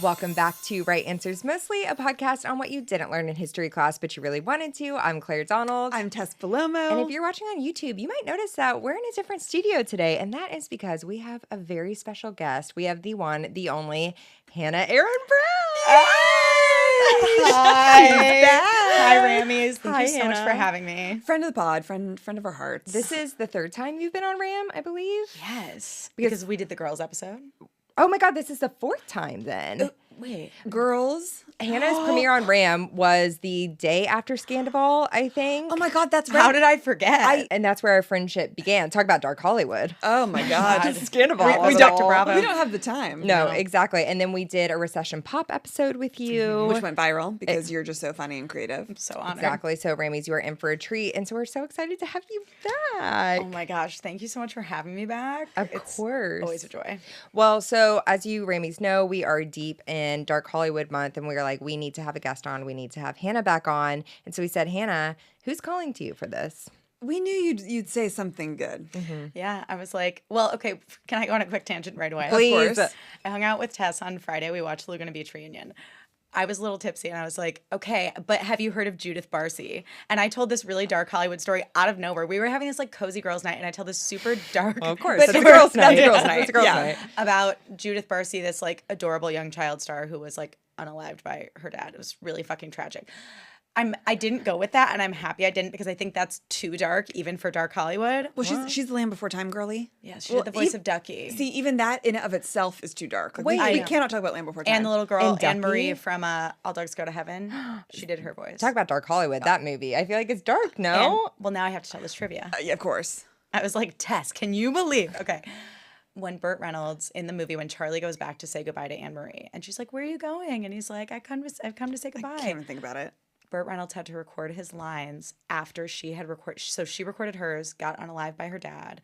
Welcome back to Right Answers Mostly, a podcast on what you didn't learn in history class, but you really wanted to. I'm Claire Donald. I'm Tess Bellomo. And if you're watching on YouTube, you might notice that we're in a different studio today, and that is because we have a very special guest. We have the one, the only, Hannah Aaron Brown. Hi. Hi, Rammies. Thank you so much for Hannah. having me. Friend of the pod, friend of our hearts. This is the third time you've been on Ram, I believe. Yes. Because we did the girls episode. Oh my God, this is the fourth time then. Wait. girls. Hannah's premiere on Ram was the day after Scandival, I think. Oh my God, that's right. How did I forget? And that's where our friendship began. Talk about dark Hollywood. Oh my God. Scandival. We Dr. Bravo. We don't have the time. No, exactly. And then we did a recession pop episode with you. Which went viral because you're just so funny and creative. I'm so honored. Exactly. So, Rammies, you are in for a treat. And so we're so excited to have you back. Oh my gosh. Thank you so much for having me back. Of It's course. always a joy. Well, so as you Rammies know, we are deep in Dark Hollywood month, and we were like, we need to have a guest on. We need to have Hannah back on. And so we said, Hannah, who's calling to you for this? We knew you'd say something good. Yeah. I was like, well, okay, can I go on a quick tangent right away? Please. course. I hung out with Tess on Friday. We watched Laguna Beach Reunion. I was a little tipsy and I was like, okay, but have you heard of Judith Barcy? And I told this really dark Hollywood story out of nowhere. We were having this like cozy girls night and I tell this super dark Of course. But It's a we're- girls' night. that's a girls' night. It's a girls' Yeah. night. about Judith Barcy, this like adorable young child star who was like unalived by her dad. It was really fucking tragic. I didn't go with that and I'm happy I didn't because I think that's too dark even for dark Hollywood. Well, she's the Land Before Time girly. Yeah, she did the voice of Ducky. See, even that in and of itself is too dark. Like, Wait, we know. cannot talk about Land Before Time. And the little girl, And Anne Marie Ducky? from All Dogs Go to Heaven. She did her voice. Talk about Dark Hollywood, that movie. I feel like it's dark, And- no? well, now I have to tell this trivia. Yeah, of course. I was like, Tess, can you believe? Okay. When Burt Reynolds in the movie, when Charlie goes back to say goodbye to Anne Marie, and she's like, "Where are you going?" And he's like, I've come to say goodbye. Can't even think about it. Burt Reynolds had to record his lines after she had recorded. So she recorded hers, got unalived by her dad.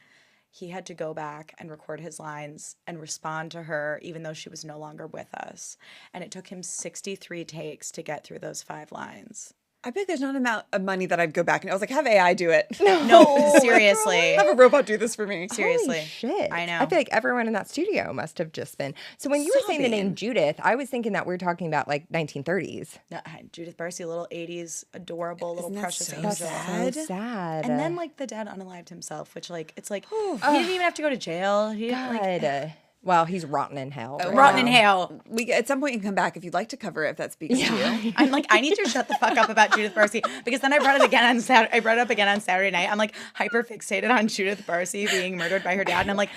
He had to go back and record his lines and respond to her, even though she was no longer with us. And it took him 63 takes to get through those 5 lines. I bet there's not an amount of money that I'd go back and I was like, have AI do it. No, seriously. Have a robot do this for me. Seriously. Holy shit. I know. I feel like everyone in that studio must have just been. So when you were saying the name Sobbing. Judith, I was thinking that we were talking about like 1930s. No, Judith Barcy, little 80s, adorable, little Isn't that precious so angel. sad? So sad. And then like the dad unalived himself, which like it's like he didn't even have to go to jail. He didn't, like, God. Well, he's rotten in hell. right rotten in now. hell. We at some point you can come back if you'd like to cover it if that speaks to you. I'm like, I need to shut the fuck up about Judith Barcy because then I brought it again on Saturday. I brought it up again on Saturday night. I'm like hyper fixated on Judith Barcy being murdered by her dad, and I'm like,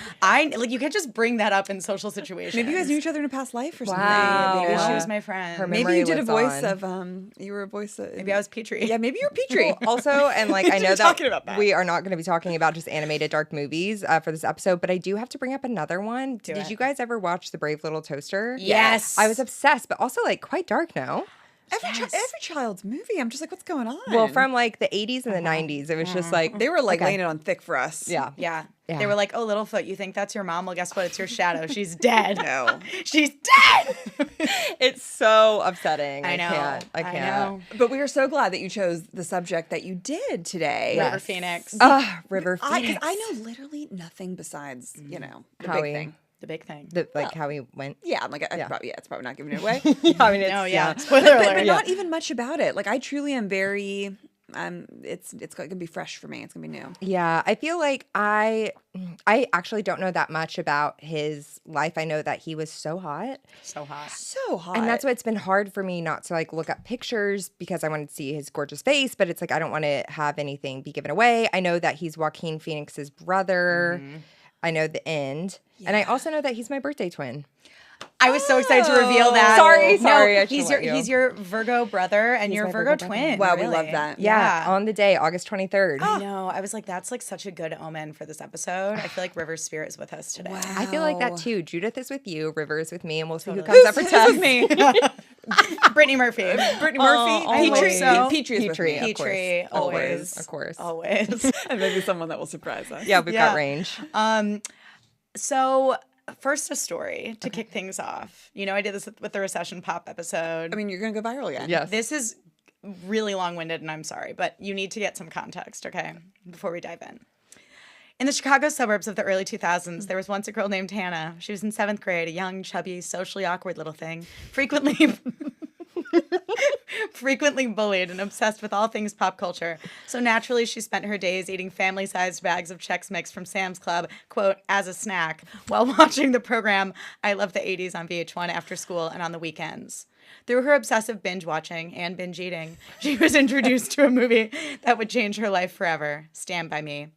you can't just bring that up in social situations. Maybe you guys knew each other in a past life or something. Wow. Maybe she Yeah. was my friend. Her Maybe memory you did a lives voice on. of you were a voice of Maybe I was Petrie. Yeah, maybe you're Petrie. Well, also, and like I We know were that, talking about that. we are not going to be talking about just animated dark movies for this episode, but I do have to bring up another one. Did it. you guys ever watch The Brave Little Toaster? Yes. I was obsessed, but also like quite dark now. Every child's movie. I'm just like, what's going on? Well, from like the 80s and the 90s, it was just like they were like okay. laying it on thick for us. Yeah. Yeah. Yeah. They were like, oh, Littlefoot, you think that's your mom? Well, guess what? It's your shadow. She's dead. No. She's dead. It's so upsetting. I know. I can't. know. But we are so glad that you chose the subject that you did today. Yeah. River Yes. Phoenix. River 'Cause Phoenix. I know literally nothing besides, the Howie. big thing. The big thing. How he went. Yeah, I'm like, it's probably not giving it away. I mean, it's, No, yeah. but Spoiler alert. but not even much about it. Like, I truly am very, it's going to be fresh for me. It's going to be new. Yeah, I feel like I actually don't know that much about his life. I know that he was so hot. So hot. So hot. And that's why it's been hard for me not to like look up pictures because I wanted to see his gorgeous face, but it's like I don't want to have anything be given away. I know that he's Joaquin Phoenix's brother. I know the end. And I also know that he's my birthday twin. I was so excited to reveal that. Sorry, No, I shouldn't he's let your you. he's your Virgo brother and your my Virgo Virgo brother. twin. Wow, we really. love that. Yeah, on the day, August 23rd. I know. I was like, that's like such a good omen for this episode. I feel like River's spirit is with us today. Wow. I feel like that too. Judith is with you, River is with me, and we'll see who Totally. comes up for Tess. with me. Brittany Murphy. Brittany Murphy. I hope Petrie. so. Petrie is with Petrie, me. of course. Petrie, always. Of course. Always. And maybe someone that will surprise us. Yeah, we've Yeah. got range. So first a story to kick things off. You know, I did this with the recession pop episode. I mean, you're going to go viral again. Yes. This is really long-winded and I'm sorry, but you need to get some context, okay, before we dive in. In the Chicago suburbs of the early 2000s, there was once a girl named Hannah. She was in 7th grade, a young, chubby, socially awkward little thing, frequently bullied and obsessed with all things pop culture. So naturally, she spent her days eating family-sized bags of Chex Mix from Sam's Club, quote, as a snack, while watching the program I Love the 80s on VH1 after school and on the weekends. Through her obsessive binge watching and binge eating, she was introduced to a movie that would change her life forever, Stand By Me.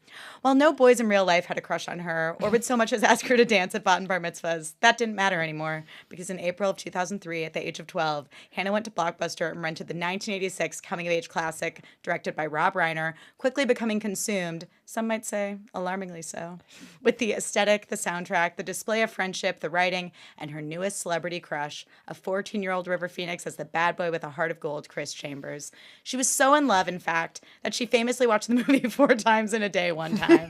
While no boys in real life had a crush on her or would so much as ask her to dance at bat and bar mitzvahs, that didn't matter anymore because in April of 2003, at the age of 12, Hannah went to Blockbuster and rented the 1986 coming-of-age classic directed by Rob Reiner, quickly becoming consumed, some might say alarmingly so, with the aesthetic, the soundtrack, the display of friendship, the writing, and her newest celebrity crush, a 14-year-old River Phoenix as the bad boy with a heart of gold, Chris Chambers. She was so in love, in fact, that she famously watched the movie 4 times in a day one time,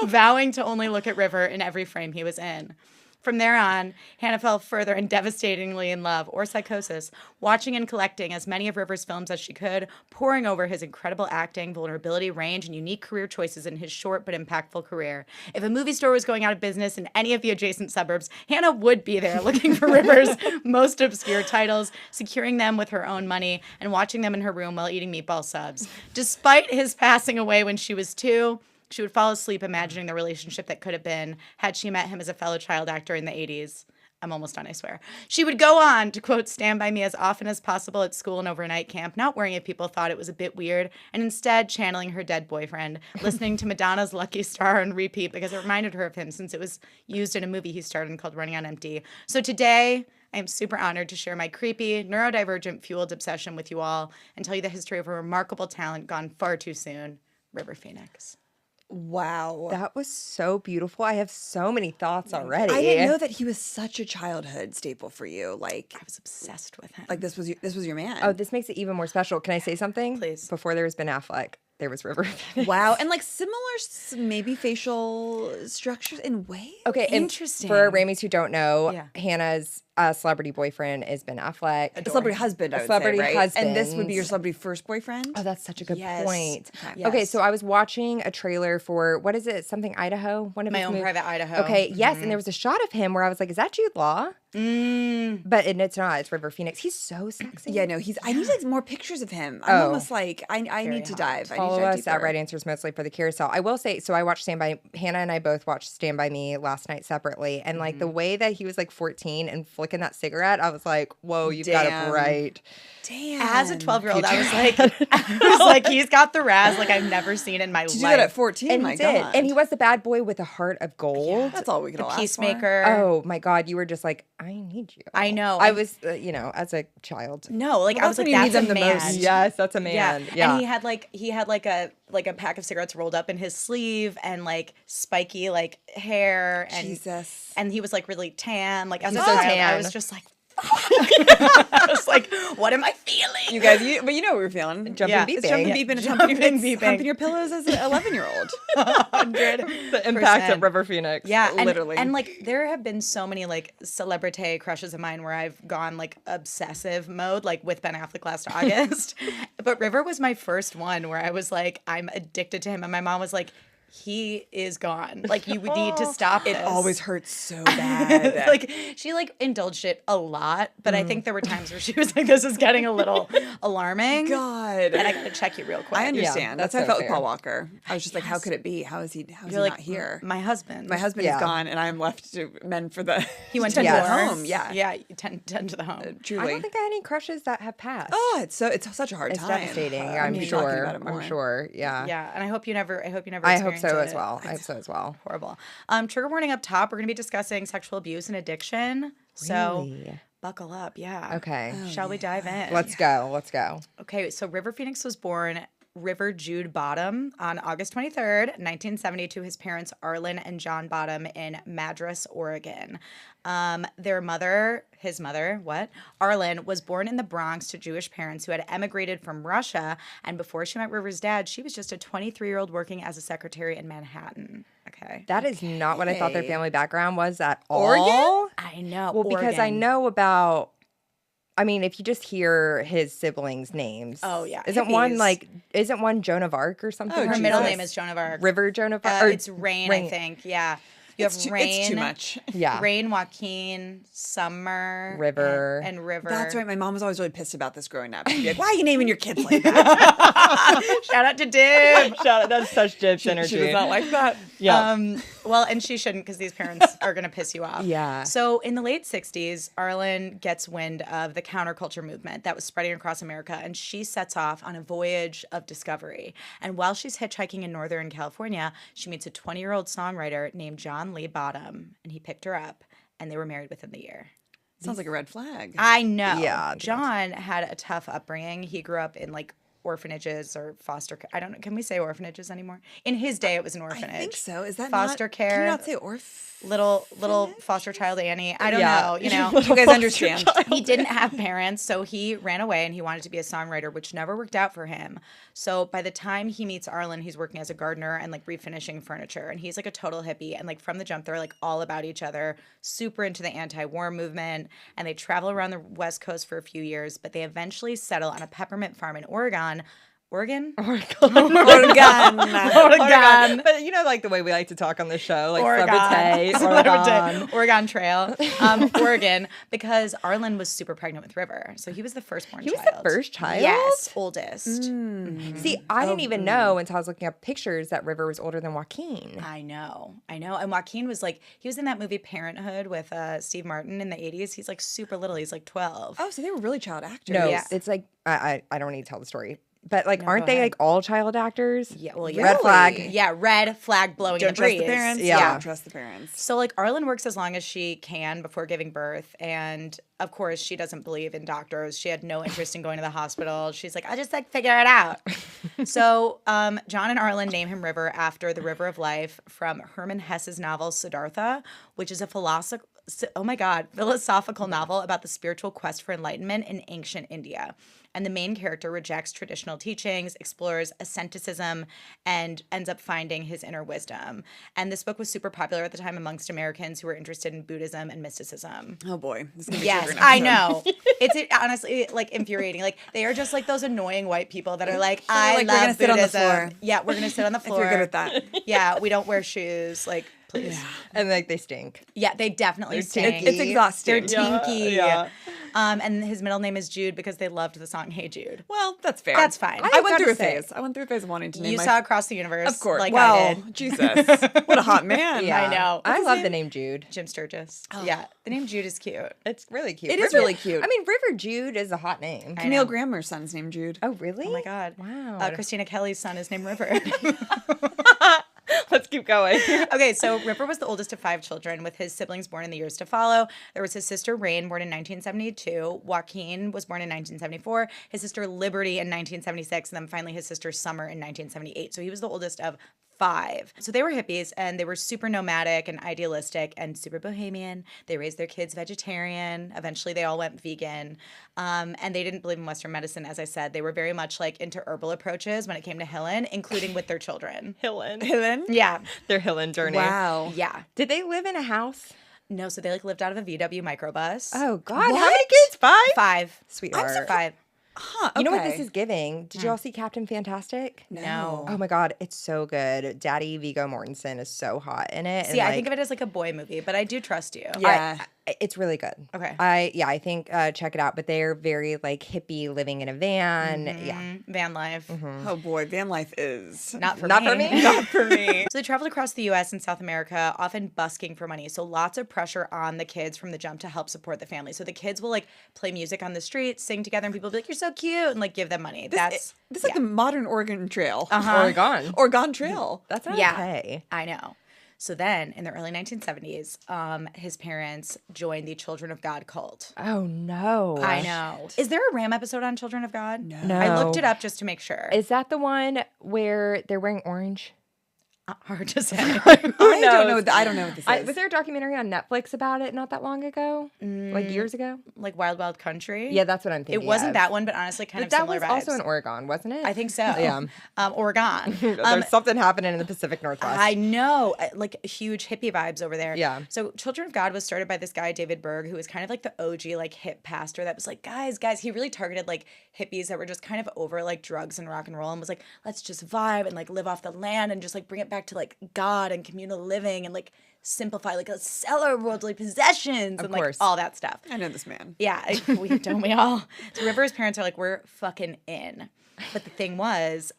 vowing to only look at River in every frame he was in. From there on, Hannah fell further and devastatingly in love, or psychosis, watching and collecting as many of River's films as she could, poring over his incredible acting, vulnerability, range, and unique career choices in his short but impactful career. If a movie store was going out of business in any of the adjacent suburbs, Hannah would be there looking for River's most obscure titles, securing them with her own money, and watching them in her room while eating meatball subs. Despite his passing away when she was 2, she would fall asleep imagining the relationship that could have been had she met him as a fellow child actor in the 80s. I'm almost done, I swear. She would go on to, quote, stand by me as often as possible at school and overnight camp, not worrying if people thought it was a bit weird, and instead channeling her dead boyfriend, listening to Madonna's Lucky Star on repeat because it reminded her of him since it was used in a movie he starred in called Running on Empty. So today, I am super honored to share my creepy, neurodivergent, fueled obsession with you all and tell you the history of a remarkable talent gone far too soon, River Phoenix. Wow. That was so beautiful. I have so many thoughts already. I didn't know that he was such a childhood staple for you. Like, I was obsessed with him. like this was your man. Oh, this makes it even more special. Can I say something? Please. Before there was Ben Affleck, there was River. Wow. And like similar maybe facial structures in ways. Okay, Interesting. And for Ramies who don't know, Yeah. Hannah's celebrity boyfriend is Ben Affleck. A celebrity husband, I would celebrity say, right? husband. And this would be your celebrity first boyfriend? Oh, that's such a good Yes. point. Okay. Okay, Yes. so I was watching a trailer for, what is it? Something Idaho? One of My his Own movies. Private Idaho. Okay, yes, and there was a shot of him where I was like, is that Jude Law? But it's not. It's River Phoenix. He's so sexy. Yeah, no, I need like more pictures of him. I'm Oh. almost like, I need to hot. dive. I need Follow to dive us at deeper. Right Answers Mostly for the Carousel. I will say, so I watched Hannah and I both watched Stand By Me last night separately. And like the way that he was like 14 and flicking that cigarette, I was like, whoa, you've got Damn. it right. Damn. As a 12-year-old, I was like, he's got the razz like I've never seen in my To life. do that at 14, And my he did. God. And he was the bad boy with a heart of gold. That's all we could all ask for. Peacemaker. Oh my God, you were just like, I need you. I know. I was, as a child. No, like Well, I was that's like, when you need that's a them the man. most. Yes, that's a man. Yeah. And he had like a pack of cigarettes rolled up in his sleeve and like spiky like hair and Jesus. and he was like really tan. Like as a He's so child, I tan. was just like, I was like, what am I feeling? You guys, but you know what we're feeling. Jumping Yeah. beeping. It's jumping, beeping, and Jumping, humping, beeping. your pillows as an 11-year-old. 100. The impact of River Phoenix. Yeah, and, Literally. And like there have been so many like celebrity crushes of mine where I've gone like obsessive mode, like with Ben Affleck last August. But River was my first one where I was like, I'm addicted to him, and my mom was like, he is gone. Like you would need to stop this. It always hurts so bad. Like she like indulged it a lot, but I think there were times where she was like, "This is getting a little alarming." God. And I gotta check you real quick. I understand. that's That's how I so felt fair. with Paul Walker. I was just like, how could it be? How is he You're like not here? My husband. My husband Yeah. is gone, and I'm left to mend for the. He went tend to to the the home. Yeah, Yeah, you tend to the home. I truly. don't think I had any crushes that have passed. Oh, it's such a hard it's time. devastating. I I'm mean, talking sure. about it more. I'm sure. Yeah. Yeah, and I hope you never. I hope experience so it. as well. I hope so as well. Horrible. Trigger warning up top. We're going to be discussing sexual abuse and addiction. So Really? buckle up. Yeah. Okay. Shall we dive in? Let's go. Let's go. Okay. So River Phoenix was born River Jude Bottom on August 23rd, 1970, to his parents Arlen and John Bottom in Madras, Oregon. Their mother, his mother, Arlen, was born in the Bronx to Jewish parents who had emigrated from Russia. And before she met River's dad, she was just a 23-year-old working as a secretary in Manhattan. Okay. That is not what I thought their Okay. family background was at all. Oregon? I know. Well, because I Oregon. know about I mean, if you just hear his siblings' names. Oh, yeah, Isn't one Joan of Arc or something? Oh, Her like middle that? name is Joan of Arc. River Joan of Arc? Or It's Rain, I think. Yeah. You have Rain. It's too much. Yeah. Rain, Joaquin, Summer, River. and River. That's right. My mom was always really pissed about this growing up. She'd be like, why are you naming your kids like that? Shout out to Dib. Shout out, that's such Jib's energy. She does not like that. Yeah. Well, and she shouldn't because these parents are going to piss you off. Yeah. So in the late 60s, Arlen gets wind of the counterculture movement that was spreading across America, and she sets off on a voyage of discovery. And while she's hitchhiking in Northern California, she meets a 20-year-old songwriter named John Lee Bottom, and he picked her up, and they were married within the year. Sounds like a red flag. I know. Yeah, it John had a tough upbringing. He grew up in like orphanages or foster care. I don't know. Can we say orphanages anymore? In his day, it was an orphanage. I think so. Is that foster not, care? Can you not say Little foster child Annie. I don't Yeah. know. You know, You guys understand. he didn't have parents, so he ran away and he wanted to be a songwriter, which never worked out for him. So by the time he meets Arlen, he's working as a gardener and like refinishing furniture, and he's like a total hippie. And like from the jump, they're like all about each other, super into the anti-war movement, and they travel around the West Coast for a few years, but they eventually settle on a peppermint farm in Oregon. Oregon. Oregon. But you know, like the way we like to talk on the show, like Oregon. Oregon Trail, Oregon, because Arlen was super pregnant with River, so he was the firstborn He was child. the first child? Yes, oldest. See, I didn't even know until I was looking up pictures that River was older than Joaquin. I know. And Joaquin was like, he was in that movie Parenthood with Steve Martin in the 80s. He's like super little. He's like 12. Oh, so they were really child actors. No, Yeah. it's like, I don't need to tell the story. But like, No, aren't go they ahead. like all child actors? Yeah, well, yeah. Red flag. Yeah, red flag blowing in Don't the trust breeze. the parents. Yeah. Don't trust the parents. So like Arlen works as long as she can before giving birth, and of course she doesn't believe in doctors. She had no interest in going to the hospital. She's like, I'll just like figure it out. So John and Arlen name him River after the River of Life from Hermann Hesse's novel Siddhartha, which is a philosophical novel about the spiritual quest for enlightenment in ancient India. And the main character rejects traditional teachings, explores asceticism, and ends up finding his inner wisdom. And this book was super popular at the time amongst Americans who were interested in Buddhism and mysticism. Oh boy, this is gonna be Yes, triggering I episode. know. It's honestly like infuriating. Like they are just like those annoying white people that are like, I like, we're love gonna sit on the Buddhism. floor. Yeah, we're gonna sit on the If floor. you're good at that. Yeah, we don't wear shoes. Like, please. And like they stink. Yeah, they definitely They're stink. tinky. It's exhausting. They're tinky. Yeah. And his middle name is Jude because they loved the song Hey Jude. Well, that's fair. That's fine. I went gotta through a say- phase. I went through a phase of wanting to name You my saw Across the Universe. Of course. Like well, I did. Jesus. What a hot man. I know. I What's love his the name? name Jude. Jim Sturgis. Yeah, the name Jude is cute. It's really cute. It is really cute. I mean, River Jude is a hot name. I Camille know. Grammer's son's named Jude. Oh, really? Oh my God. Wow. Christina Kelly's son is named River. Let's keep going. Okay, so River was the oldest of 5 children, with his siblings born in the years to follow. There was his sister Rain, born in 1972. Joaquin was born in 1974. His sister Liberty in 1976, and then finally his sister Summer in 1978. So he was the oldest of 5. So they were hippies, and they were super nomadic and idealistic and super bohemian. They raised their kids vegetarian. Eventually, they all went vegan. And they didn't believe in Western medicine, as I said. They were very much like into herbal approaches when it came to Hillen, including with their children. Hillen. Helen? Yeah. Their Hillen journey. Wow. Yeah. Did they live in a house? No, so they like lived out of a VW microbus. Oh, God. How What? many kids? 5? 5. Sweetheart. 5. Huh. You know what okay. this is giving? Did you all see Captain Fantastic? No. Oh my God, it's so good. Daddy Viggo Mortensen is so hot in it. See, I think of it as like a boy movie, but I do trust you. Yeah. it's really good. Okay. I think check it out. But they're very like hippie, living in a van. Yeah, Van life. Oh boy, van life is Not for not me. for me. not for me. So they traveled across the U.S. and South America, often busking for money. So lots of pressure on the kids from the jump to help support the family. So the kids will like play music on the street, sing together, and people will be like, "You're so cute," and like give them money. This is like the modern Oregon Trail. Oregon. Oregon Trail. That's not Yeah. okay. I know. So then, in the early 1970s, his parents joined the Children of God cult. Oh no. I know. Is there a Ram episode on Children of God? No. I looked it up just to make sure. Is that the one where they're wearing orange? Hard to say. I don't know. I don't know what this is. Was there a documentary on Netflix about it not that long ago? Like years ago? Like Wild Wild Country. Yeah, that's what I'm thinking. It wasn't of. that one, but honestly, kind But of that similar was vibes. also in Oregon, wasn't it? I think so. Yeah. Oregon. There's something happening in the Pacific Northwest. I know, like huge hippie vibes over there. Yeah. So Children of God was started by this guy, David Berg, who was kind of like the OG, like hip pastor that was like, guys, he really targeted like hippies that were just kind of over like drugs and rock and roll and was like, let's just vibe and like live off the land and just like bring it back to like God and communal living and like simplify, like let's sell our worldly possessions and like all that stuff. I know this man. Yeah, don't we all? So River's parents are like, we're fucking in. But the thing was,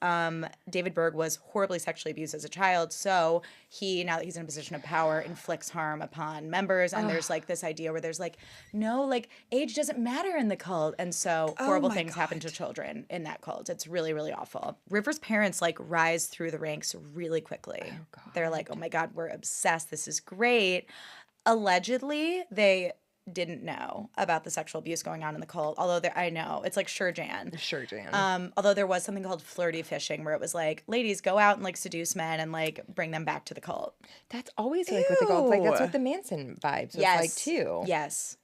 David Berg was horribly sexually abused as a child. So he, now that he's in a position of power, inflicts harm upon members. And there's like this idea where there's like, no, like age doesn't matter in the cult. And so horrible things happen to children in that cult. It's really, really awful. River's parents like rise through the ranks really quickly. They're like, oh my God, we're obsessed. This is great. Allegedly, they didn't know about the sexual abuse going on in the cult, although I know it's like Sure Jan. Although there was something called flirty fishing where it was like, ladies, go out and like seduce men and like bring them back to the cult. That's always like what the cult, like that's what the Manson vibes was like too. Yes.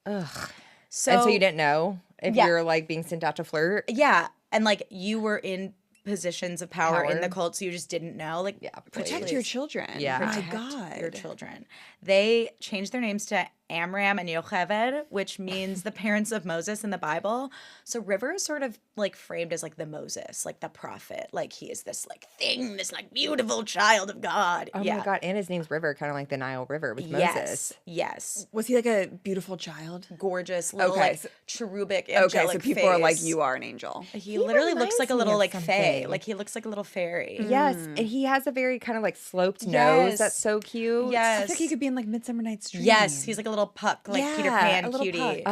Ugh. So you didn't know if you're like being sent out to flirt? Yeah. And like you were in positions of power in the cult, so you just didn't know. Like, protect your children. Yeah. Protect my God. your children. They changed their names to Amram and Yocheved, which means the parents of Moses in the Bible. So River is sort of like framed as like the Moses, like the prophet. Like he is this like thing, this like beautiful child of God. Oh my God. And his name's River, kind of like the Nile River with Moses. Yes. Was he like a beautiful child? Gorgeous, little like cherubic, angelic Okay, so people are like, you are an angel. He literally looks like a little like something. fae. Like he looks like a little fairy. Yes. And he has a very kind of like sloped nose that's so cute. Yes. I feel like he could be in like Midsummer Night's Dream. Yes, he's like a little puck, like Peter Pan a little cutie.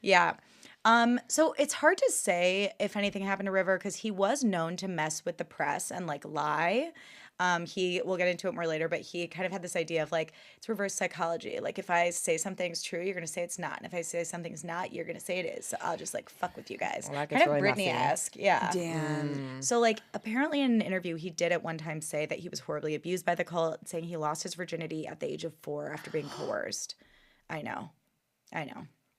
Yeah. So it's hard to say if anything happened to River because he was known to mess with the press and like lie. We'll get into it more later, but he kind of had this idea of like, it's reverse psychology. Like if I say something's true, you're going to say it's not. And if I say something's not, you're going to say it is. So I'll just like fuck with you guys. Well, kind of really Britney-esque. Yeah. Damn. So like apparently in an interview, he did at one time say that he was horribly abused by the cult, saying he lost his virginity at the age of 4 after being coerced. I know.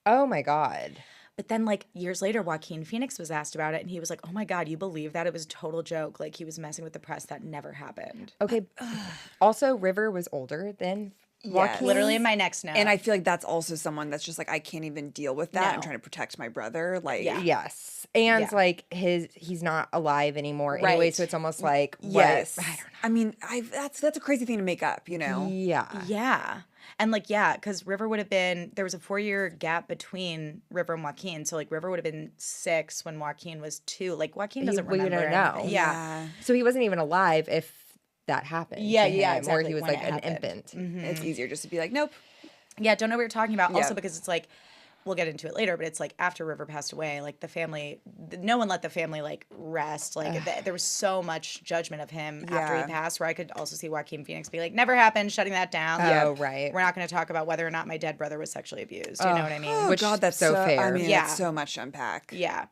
Oh my God. But then, like, years later, Joaquin Phoenix was asked about it, and he was like, oh my God, you believe that? It was a total joke. Like, he was messing with the press. That never happened. Okay. Also, River was older than Joaquin. Literally in my next note. And I feel like that's also someone that's just like, I can't even deal with that. I'm trying to protect my brother. Like, Yes. And like he's not alive anymore anyway, so it's almost like yes. I don't know. I mean, that's a crazy thing to make up, you know? Yeah. Yeah. And like, because River would have been, there was a 4-year gap between River and Joaquin. So like River would have been 6 when Joaquin was 2. Like Joaquin doesn't remember. We don't know. Anything. Yeah. So he wasn't even alive if that happened. Yeah, to him, exactly. Or he was when like it an happened. infant. It's easier just to be like, nope. Yeah, don't know what you're talking about. Yeah. Also because it's like, we'll get into it later, but it's like after River passed away, like the family, no one let the family like rest. Like there was so much judgment of him after he passed, where I could also see Joaquin Phoenix be like, never happened, shutting that down. Oh, right. We're not going to talk about whether or not my dead brother was sexually abused. You know what I mean? Oh, Which God, that's so fair. I mean, Yeah. it's so much to unpack. Yeah.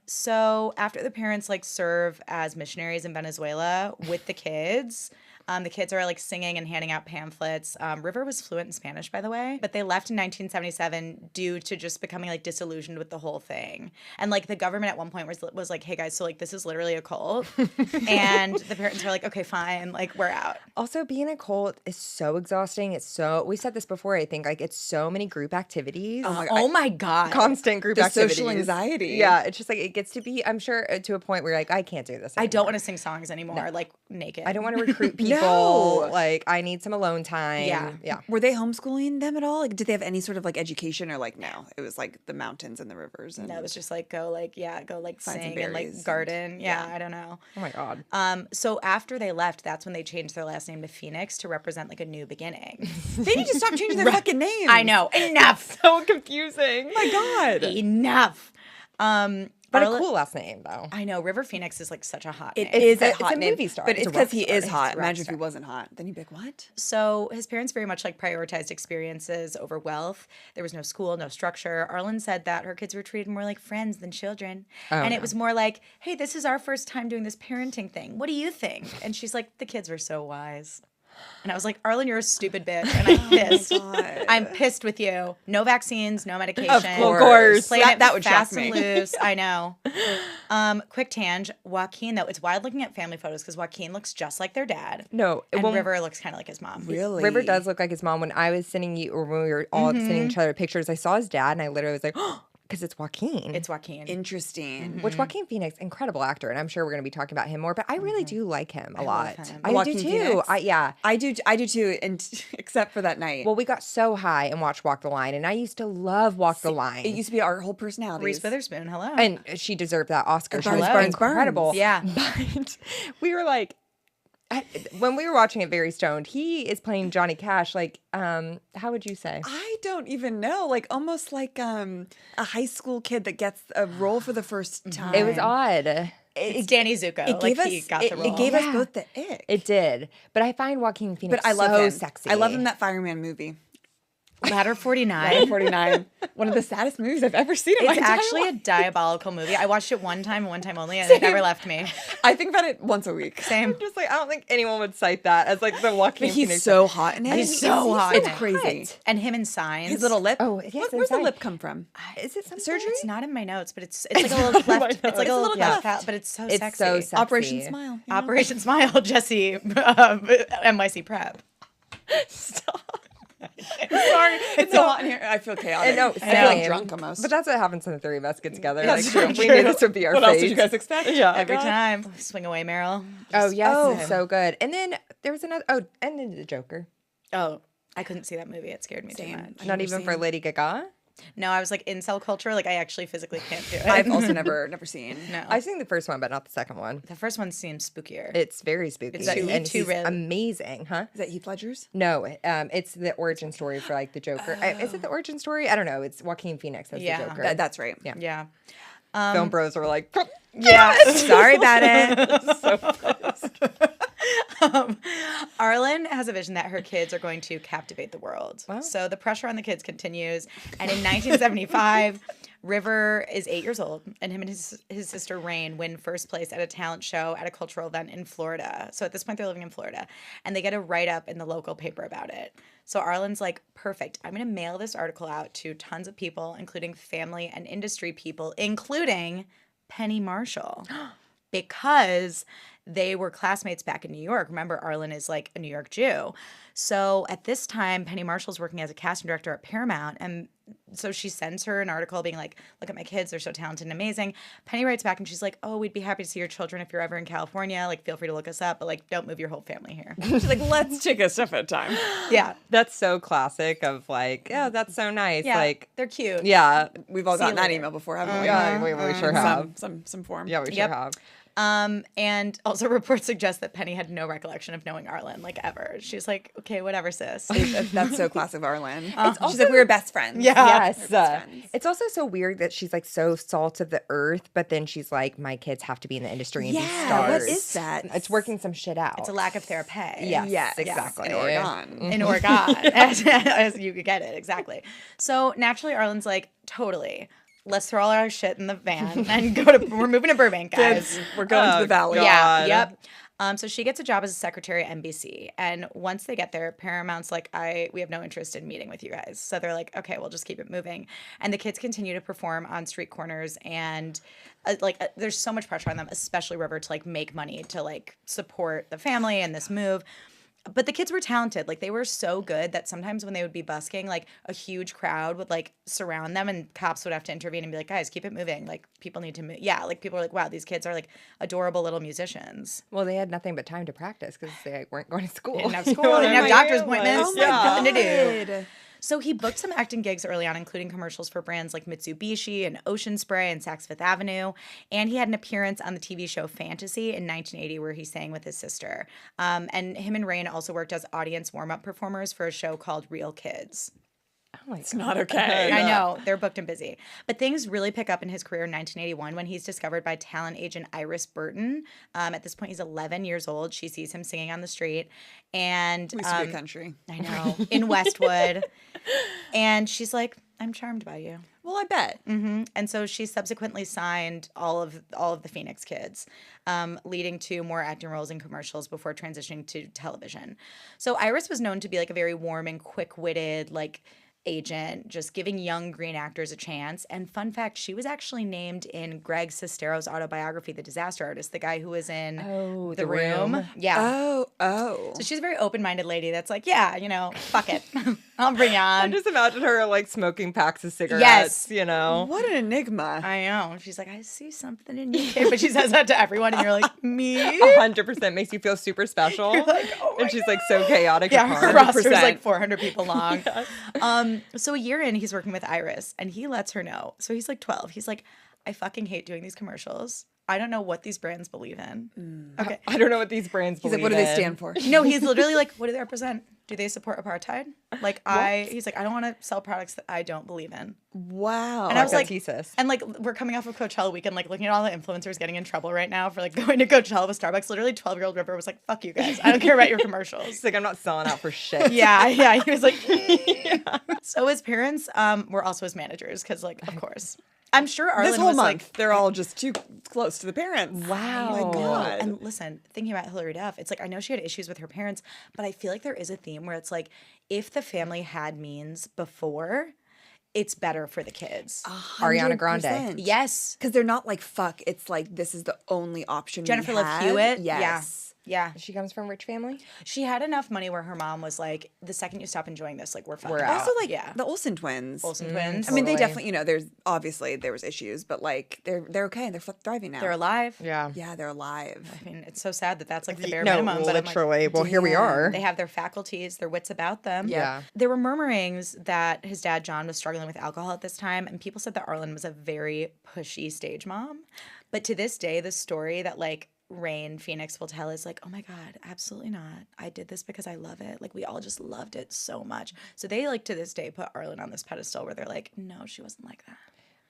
So after the parents like serve as missionaries in Venezuela with the kids are like singing and handing out pamphlets. River was fluent in Spanish, by the way, but they left in 1977 due to just becoming like disillusioned with the whole thing. And like the government at one point was like, hey guys, so like this is literally a cult. And the parents were like, okay, fine, like we're out. Also, being a cult is so exhausting. We said this before, I think, like it's so many group activities. Oh my God. Constant group The activities. social anxiety. Yeah, it's just like it gets to be, I'm sure, to a point where you're like, I can't do this anymore. I don't want to sing songs anymore, like naked. I don't want to recruit people. No. Like, I need some alone time. Yeah. Were they homeschooling them at all? Like, did they have any sort of like education or like no? It was like the mountains and the rivers. And No, it was just like go like Find some sing and berries like garden. Yeah, I don't know. Oh my God. So after they left, that's when they changed their last name to Phoenix to represent like a new beginning. They need to stop changing their fucking names. I know. Enough. So confusing. Oh my God. Enough. But Arlen- a cool last name, though. I know River Phoenix is like such a hot It name. is a it's hot a name, movie star. but It's it's a rock because he star. is It's hot. a rock Imagine if star. he wasn't hot. Then you'd be like, what? So his parents very much like prioritized experiences over wealth. There was no school, no structure. Arlen said that her kids were treated more like friends than children. And it was more like, hey, this is our first time doing this parenting thing. What do you think? And she's like, the kids were so wise. And I was like, Arlen, you're a stupid bitch. And I'm pissed. God. I'm pissed with you. No vaccines, no medication. Of course. Playing it That would fast shock me. and loose. I know. Quick tang. Joaquin, though, it's wild looking at family photos because Joaquin looks just like their dad. No, And when- River looks kind of like his mom. Really? River does look like his mom. When I was sending you, or when we were all sending each other pictures, I saw his dad, and I literally was like, oh, because it's Joaquin. It's Joaquin. Interesting. Which Joaquin Phoenix, incredible actor, and I'm sure we're going to be talking about him more. But I really do like him a lot. him. I Joaquin do too. Phoenix? Yeah. I do too, and except for that night. Well, we got so high and watched Walk the Line, and I used to love Walk the Line. it used to be our whole personality. Reese Witherspoon, hello. And she deserved that Oscar. She was Burns, incredible. Burns. Yeah. But we were like, when we were watching it very stoned, he is playing Johnny Cash. Like, how would you say? I don't even know. Like almost like a high school kid that gets a role for the first time. It was odd. It's Danny Zuko. It gave like us. he got the role. It gave Yeah. us both the ick. It did. But I find Joaquin Phoenix but I love so him. sexy. I love him in that Fireman movie. Ladder 49. 49. One of the saddest movies I've ever seen in my It's entire actually life. a diabolical movie. I watched it one time only, and it never left me. I think about it once a week. Same. I'm just like, I don't think anyone would cite that as like the Joaquin But he's Phoenix. so hot in it. He's so hot It's in it. crazy. And him in Signs. His little lip. Oh, yes, Where's the inside. lip come from? Is it some Surgery? It's not in my notes, but it's like a little cleft. It's like a little cleft. cleft, but it's so It's sexy. so sexy. Operation Smile. you know? Operation Smile, Jesse, NYC Prep. Stop. Sorry. It's so hot in here. I feel chaotic. I know, I feel like same. drunk almost. But that's what happens when the three of us get together. That's Like, true. we knew this would be our What fate. else did you guys expect? Yeah. Every time. Swing away, Meryl. Oh yes, Oh. it's so good. And then there was another. Oh, and then the Joker. Oh, I couldn't see that movie. It scared me too Same. much. I've Not never even for seen. Lady Gaga. No, I was like incel culture. Like I actually physically can't do it. I've also never seen. No. I've seen the first one, but not the second one. The first one seems spookier. It's very spooky. Is that and too he's real? amazing, huh? Is that Heath Ledger's? No, it's the origin story for like the Joker. Is it the origin story? I don't know. It's Joaquin Phoenix as Yeah. the Joker. That's right. Yeah. yeah. Film bros are like, Yeah. Sorry about it. Arlen has a vision that her kids are going to captivate the world. Wow. So the pressure on the kids continues. And in 1975, River is 8 years old, and him and his sister Rain win first place at a talent show at a cultural event in Florida. So at this point, they're living in Florida, and they get a write-up in the local paper about it. So Arlen's like, perfect. I'm going to mail this article out to tons of people, including family and industry people, including Penny Marshall. Because they were classmates back in New York. Remember, Arlen is like a New York Jew. So at this time, Penny Marshall's working as a casting director at Paramount. And so she sends her an article being like, look at my kids. They're so talented and amazing. Penny writes back and she's like, oh, we'd be happy to see your children if you're ever in California. Like, feel free to look us up. But like, don't move your whole family here. She's like, let's take a step at a time. Yeah. that's so classic of like, yeah, that's so nice. Yeah. Like, They're cute. yeah, We've all See you gotten that later. email before, haven't we? yeah, we sure have. Some form. Yeah, we sure Yep. have. And also reports suggest that Penny had no recollection of knowing Arlen, like ever. She's like, okay, whatever, sis. That's so classic of Arlen. also- She's like, we were best friends. Yeah. Yes. friends. It's also so weird that she's like so salt of the earth, but then she's like, my kids have to be in the industry and be Yeah, stars. what is that? It's working some shit out. It's a lack of therapy. Yes, Yes, exactly. in Oregon. In Oregon, as you could get it, exactly. So naturally, Arlen's like, totally. Let's throw all our shit in the van and we're moving to Burbank, guys. We're going to the valley. Yeah, yep. So she gets a job as a secretary at NBC. And once they get there, Paramount's like, we have no interest in meeting with you guys. So they're like, okay, we'll just keep it moving. And the kids continue to perform on street corners and there's so much pressure on them, especially River, to like make money to like support the family and this move. But the kids were talented. Like, they were so good that sometimes when they would be busking, like, a huge crowd would, like, surround them and cops would have to intervene and be like, guys, keep it moving. Like, people need to move. Yeah, like, people are like, wow, these kids are, like, adorable little musicians. Well, they had nothing but time to practice because they weren't going to school. They didn't have school. They didn't have doctor's appointments. Oh my Nothing to do. God. So he booked some acting gigs early on, including commercials for brands like Mitsubishi and Ocean Spray and Saks Fifth Avenue. And he had an appearance on the TV show Fantasy in 1980 where he sang with his sister. And him and Rain also worked as audience warm-up performers for a show called Real Kids. Oh my It's not okay. I know, they're booked and busy. But things really pick up in his career in 1981 when he's discovered by talent agent Iris Burton. At this point, he's 11 years old. She sees him singing on the street. And We used to be a country. I know, in Westwood. And she's like, I'm charmed by you. Well, I bet. And so she subsequently signed all of the Phoenix kids, leading to more acting roles in commercials before transitioning to television. So Iris was known to be like a very warm and quick-witted, like, agent, just giving young green actors a chance. And fun fact, she was actually named in Greg Sestero's autobiography, The Disaster Artist, the guy who was in The Room. Yeah. Oh. So she's a very open-minded lady that's like, yeah, fuck it. I'll bring you on. I just imagine her like smoking packs of cigarettes, Yes. What an enigma. I know. She's like, I see something in you, kid. But she says that to everyone, and you're like, me? 100% makes you feel super special. You're like, oh my and she's like so chaotic. Yeah, and her hard. roster is like 400 people long. So a year in, he's working with Iris, and he lets her know. So he's like 12. He's like, I fucking hate doing these commercials. I don't know what these brands believe in. Okay. I don't know what these brands He's believe like, what do they in. stand for? No, he's literally like, what do they represent? Do they support apartheid? Like, he's like, I don't want to sell products that I don't believe in. Wow. And I was That like, thesis. and like, we're coming off of Coachella weekend, like looking at all the influencers getting in trouble right now for like going to Coachella with Starbucks. Literally 12-year-old River was like, fuck you guys. I don't care about your commercials. She's like, I'm not selling out for shit. Yeah. He was like, So his parents were also his managers because, like, of course. I'm sure Arlen this whole was month, like, they're all just too close to the parents. Wow. Oh my God. and listen, thinking about Hilary Duff, it's like, I know she had issues with her parents, but I feel like there is a theme where it's like, if the family had means before, it's better for the kids. Ariana Grande. 100%. Yes. Because they're not like, fuck, it's like, this is the only option Jennifer we Love have. Hewitt. Yes. Yeah. She comes from a rich family. She had enough money where her mom was like, the second you stop enjoying this, like, we're fucking We're out. out. Also, like, Yeah. the Olsen twins. Olsen twins. I mean, they Totally. definitely, there's obviously there was issues, but like they're okay. They're thriving now. They're alive. Yeah. Yeah, they're alive. I mean, it's so sad that that's like the bare No, minimum. But I'm like, literally. Well, here we are. they have their faculties, their wits about them. Yeah. There were murmurings that his dad, John, was struggling with alcohol at this time, and people said that Arlen was a very pushy stage mom. But to this day, the story that, like, Rain Phoenix will tell is like, oh my God, absolutely not. I did this because I love it. Like, we all just loved it so much. So they, like, to this day put Arlen on this pedestal where they're like, no, she wasn't like that.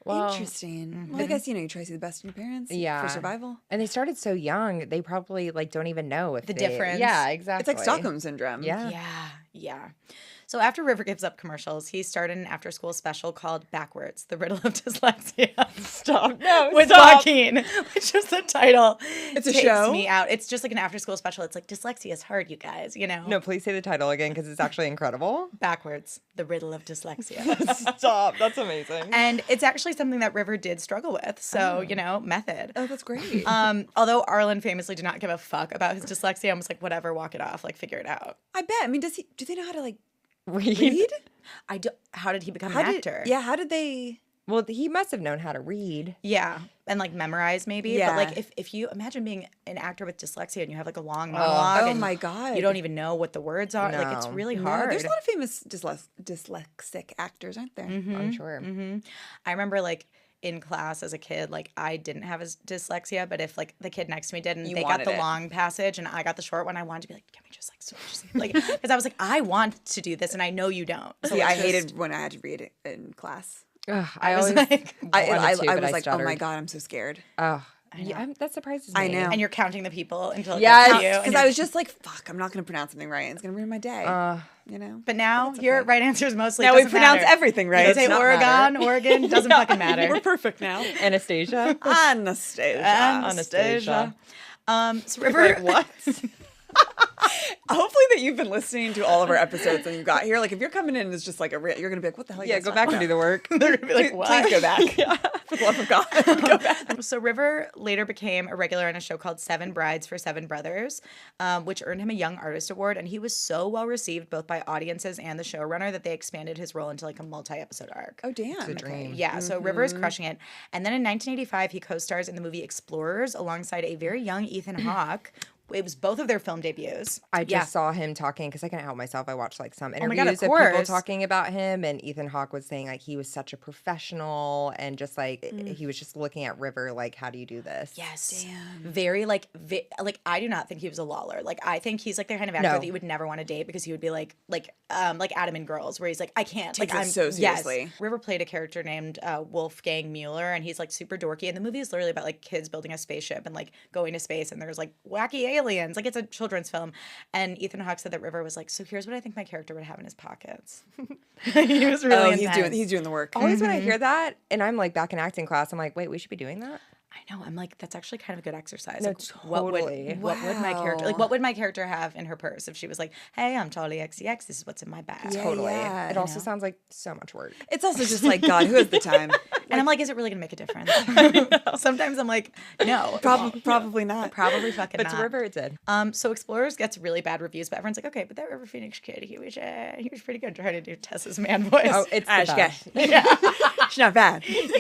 Well, Interesting. Well, I guess, you try to see the best in your parents Yeah. for survival. and they started so young, they probably like don't even know if The they- difference. Yeah, exactly. It's like Stockholm Syndrome. Yeah. Yeah. So after River gives up commercials, he started an after-school special called Backwards, The Riddle of Dyslexia. Stop. No, With stop. Joaquin, which is the title. It's a takes show? me out. It's just like an after-school special. It's like, dyslexia is hard, you guys, No, please say the title again because it's actually incredible. Backwards, The Riddle of Dyslexia. Stop. That's amazing. And it's actually something that River did struggle with. So, method. Oh, that's great. Although Arlen famously did not give a fuck about his dyslexia and was like, whatever, walk it off, like, figure it out. I bet. I mean, do they know how to like Read? read? How did he become How an did, actor? Yeah, how did they? Well, he must have known how to read. Yeah, and like memorize maybe. Yeah. But like if you imagine being an actor with dyslexia and you have like a long monologue Oh and my God. you don't even know what the words are, like it's No. really No, hard. there's a lot of famous dyslexic actors, aren't there? I'm sure. I remember like in class as a kid, like I didn't have dyslexia, but if like the kid next to me did and You they got wanted the it. long passage and I got the short one, I wanted to be like, can we just like switch? Like, because I was like, I want to do this and I know you don't. So See, I let's just- hated when I had to read it in class. Ugh, I was always like- I wanted to, was but like, oh my stuttered. God, I'm so scared. Oh, yeah, that surprises me. I know. And you're counting the people until it Yeah, gets to you. and because you're- I was just like, fuck, I'm not going to pronounce something right. It's going to ruin my day. But now your right answer is mostly. Now it we doesn't pronounce matter. everything right. You It's say not Oregon, matter. Oregon, doesn't fucking matter. We're perfect now. Anastasia. Anastasia. Anastasia. So River, What? Hopefully that you've been listening to all of our episodes and you got here. Like if you're coming in, it's just like you're going to be like, what the hell? Are you Yeah, guys go talking back and do the work. they're gonna be like, what? Please go back. For the love of God, go back. So River later became a regular on a show called Seven Brides for Seven Brothers, which earned him a Young Artist Award. And he was so well received both by audiences and the showrunner that they expanded his role into like a multi-episode arc. Oh, damn. a dream. Yeah, so River is crushing it. And then in 1985, he co-stars in the movie Explorers alongside a very young Ethan Hawke, It was both of their film debuts. I just saw him talking because I couldn't help myself. I watched like some my interviews God, of of people course. talking about him, and Ethan Hawke was saying like he was such a professional and just like he was just looking at River like, how do you do this? Yes. Damn. Very like I do not think he was a lawler. Like I think he's like the kind of actor No. that you would never want to date because he would be like Adam in Girls, where he's like, I can't. Takes like it so seriously. Yes. River played a character named Wolfgang Mueller, and he's like super dorky. And the movie is literally about like kids building a spaceship and like going to space, and there's like wacky aliens. Like it's a children's film. And Ethan Hawke said that River was like, so here's what I think my character would have in his pockets. He was really he's doing the work. Always when I hear that, and I'm like back in acting class, I'm like, wait, we should be doing that. I know. I'm like, that's actually kind of a good exercise. No, Like, totally. What would my character like? What would my character have in her purse if she was like, "Hey, I'm Totally XCX. This is what's in my bag." Yeah. Totally. Yeah, It also sounds like so much work. It's also just like, God, who has the time? And I'm like, is it really gonna make a difference? Sometimes I'm like, no, Probably not. probably fucking But not. to River, it did. So Explorers gets really bad reviews, but everyone's like, okay, but that River Phoenix kid, he was pretty good trying to do Tess's man voice. Oh, it's the best. She's not bad. He's,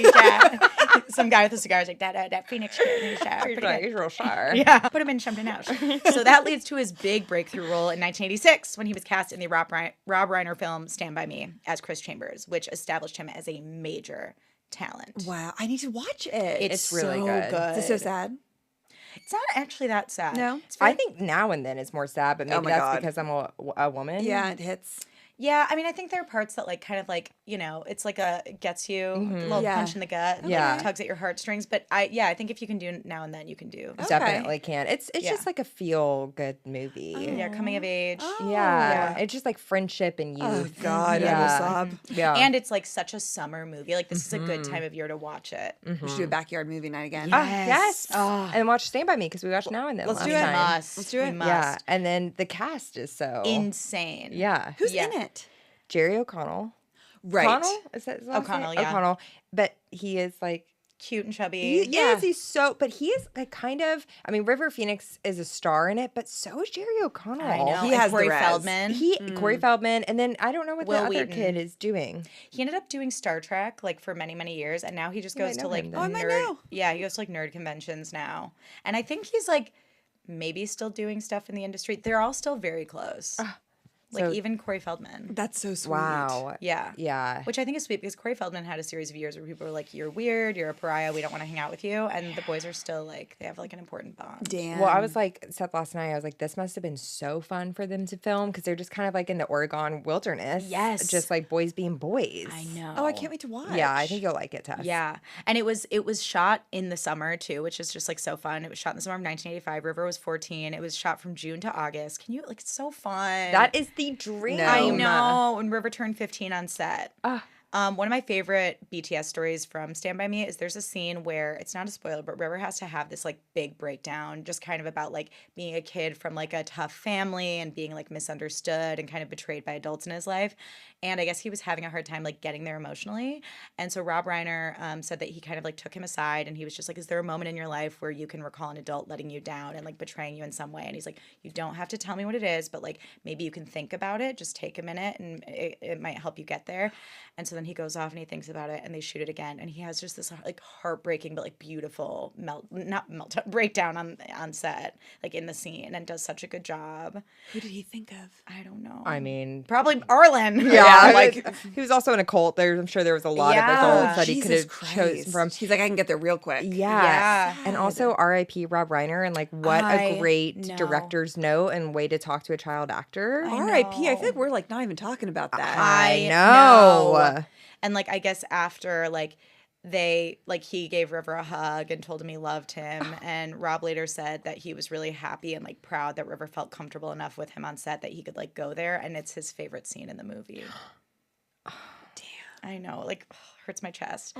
some guy with a cigar is like that Phoenix kid. He's pretty good. He's real shy. Yeah, put him in something else. So that leads to his big breakthrough role in 1986 when he was cast in the Rob Reiner film Stand By Me as Chris Chambers, which established him as a major talent. Wow, I need to watch it. It's really so good. good. Is this so sad? It's not actually that sad. No? It's very, I think now and then it's more sad, but maybe my that's God. because I'm a woman. Yeah, it hits. yeah, I mean, I think there are parts that like kind of like, you know, it's like it gets you a little Yeah. punch in the gut, Yeah. like, tugs at your heartstrings. But I think if you can do now and then, you can do. Definitely can. It's Yeah. just like a feel good movie. Yeah, coming of age. Yeah. It's just like friendship and Oh, youth. God, I will sob. Yeah. And it's like such a summer movie. Like this is a good time of year to watch it. We should do a backyard movie night again. Yes. And watch Stand By Me because we watched Now and Then Let's last do it. time. Let's do it. We must. Yeah. And then the cast is so Insane. Yeah. Who's Yeah. in it? Jerry O'Connell. Right. O'Connell? Is that his last O'Connell, name? yeah. O'Connell. But he is like Cute and chubby. he is. He's so but he is like kind of I mean, River Phoenix is a star in it, but so is Jerry O'Connell. I know. He And has the Corey raz. Feldman. Corey Feldman, and then I don't know what Will the other Wheaton. kid is doing. He ended up doing Star Trek like for many, many years, and now he just goes might to know like him then. Oh, I might nerd. know. Yeah, he goes to like nerd conventions now, and I think he's like maybe still doing stuff in the industry. They're all still very close. Like So- even Corey Feldman. That's so sweet. Wow. Yeah. Yeah. Which I think is sweet because Corey Feldman had a series of years where people were like, "You're weird, you're a pariah, we don't want to hang out with you," and the boys are still like they have like an important bond. Damn. Well, I was like, Seth last night, I was like, this must have been so fun for them to film because they're just kind of like in the Oregon wilderness. Yes. Just like boys being boys. I know. Oh, I can't wait to watch. Yeah, I think you'll like it, Tess. Yeah, and it was shot in the summer too, which is just like so fun. It was shot in the summer of 1985. River was 14. It was shot from June to August. Can you like it's so fun? That is the dream. No. I know. And River turned 15 on set. One of my favorite BTS stories from Stand By Me is there's a scene where it's not a spoiler, but River has to have this like big breakdown, just kind of about like being a kid from like a tough family and being like misunderstood and kind of betrayed by adults in his life. And I guess he was having a hard time like getting there emotionally. And so Rob Reiner said that he kind of like took him aside and he was just like, is there a moment in your life where you can recall an adult letting you down and like betraying you in some way? And he's like, you don't have to tell me what it is, but like maybe you can think about it. Just take a minute and it might help you get there. And so then he goes off and he thinks about it and they shoot it again. And he has just this like heartbreaking, but like beautiful breakdown on set, like in the scene, and does such a good job. Who did he think of? I don't know. I mean, Probably Arlen. yeah, like- like he was also in a cult. I'm sure there was a lot of Yeah. adults that he could Jesus have chosen Christ. from. He's like, I can get there real quick. Yeah. Yeah. And also R.I.P. Rob Reiner, and like what I a great know. director's note and way to talk to a child actor. R.I.P. I know. feel like we're like not even talking about that. I know. And like I guess after like he gave River a hug and told him he loved him, and Rob later said that he was really happy and like proud that River felt comfortable enough with him on set that he could like go there, and it's his favorite scene in the movie. I know, like hurts my chest.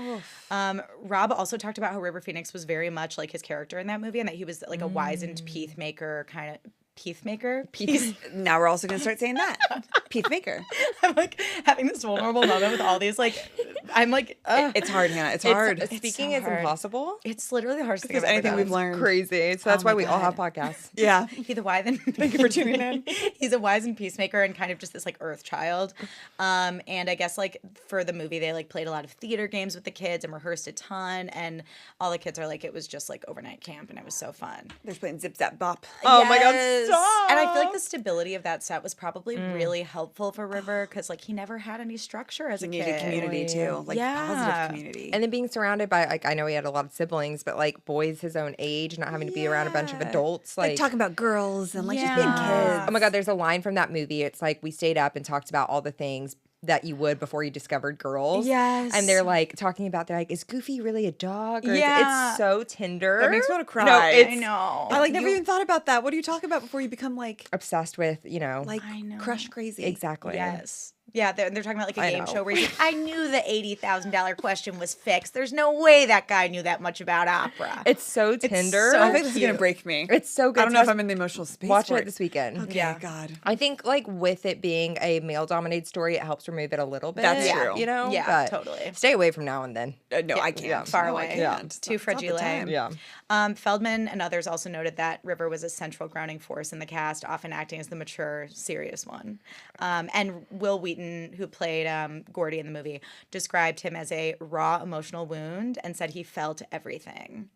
Rob also talked about how River Phoenix was very much like his character in that movie, and that he was like a wizened peacemaker kind of. Peace. Now we're also going to start saying that. Peace maker. I'm like having this vulnerable moment with all these like I'm like, It's hard, Hannah. It's hard. Speaking so is hard. impossible. It's literally the hardest thing If I've ever anything done. we've learned. Crazy. So that's Oh why my we all have God. podcasts. Yeah. He's a wise and Thank you for tuning in. he's a wise and peacemaker and kind of just this like earth child. And I guess like for the movie they like played a lot of theater games with the kids and rehearsed a ton, and all the kids are like, it was just like overnight camp and it was so fun. They're playing Zip Zap Bop. Oh my God, Yes. stop. And I feel like the stability of that set was probably really helpful for River because like he never had any structure as He a needed kid. community too, like Yeah. positive community. And then being surrounded by, like, I know he had a lot of siblings, but like boys his own age, not having to be around a bunch of Yeah. adults. like talking about girls and like just being Yeah. kids. Oh my God, there's a line from that movie. It's like, we stayed up and talked about all the things that you would before you discovered girls. Yes. And they're like talking about, they're like, is Goofy really a dog? Or Yeah. It's so tender. That makes me want to cry. No, it's I know. I like never even thought about that. What do you talk about before you become like obsessed with, like I know. crush crazy? exactly. Yes. Yeah, they're talking about like a I game know. show where he's like, I knew the $80,000 question was fixed. There's no way that guy knew that much about opera. It's so tender. so I think this is gonna cute. break me. It's so good. I don't know if Tess, I'm in the emotional space. watch for it this weekend. Okay, Yeah. God. I think like with it being a male dominated story, it helps remove it a little bit. That's true. You know? Yeah, But totally. Stay away from now and then. No, I can't. far No, away. I can't. Yeah. It's Too not the fragile. time. Yeah. Feldman and others also noted that River was a central grounding force in the cast, often acting as the mature, serious one. And Will Wheaton, who played Gordy in the movie, described him as a raw emotional wound and said he felt everything.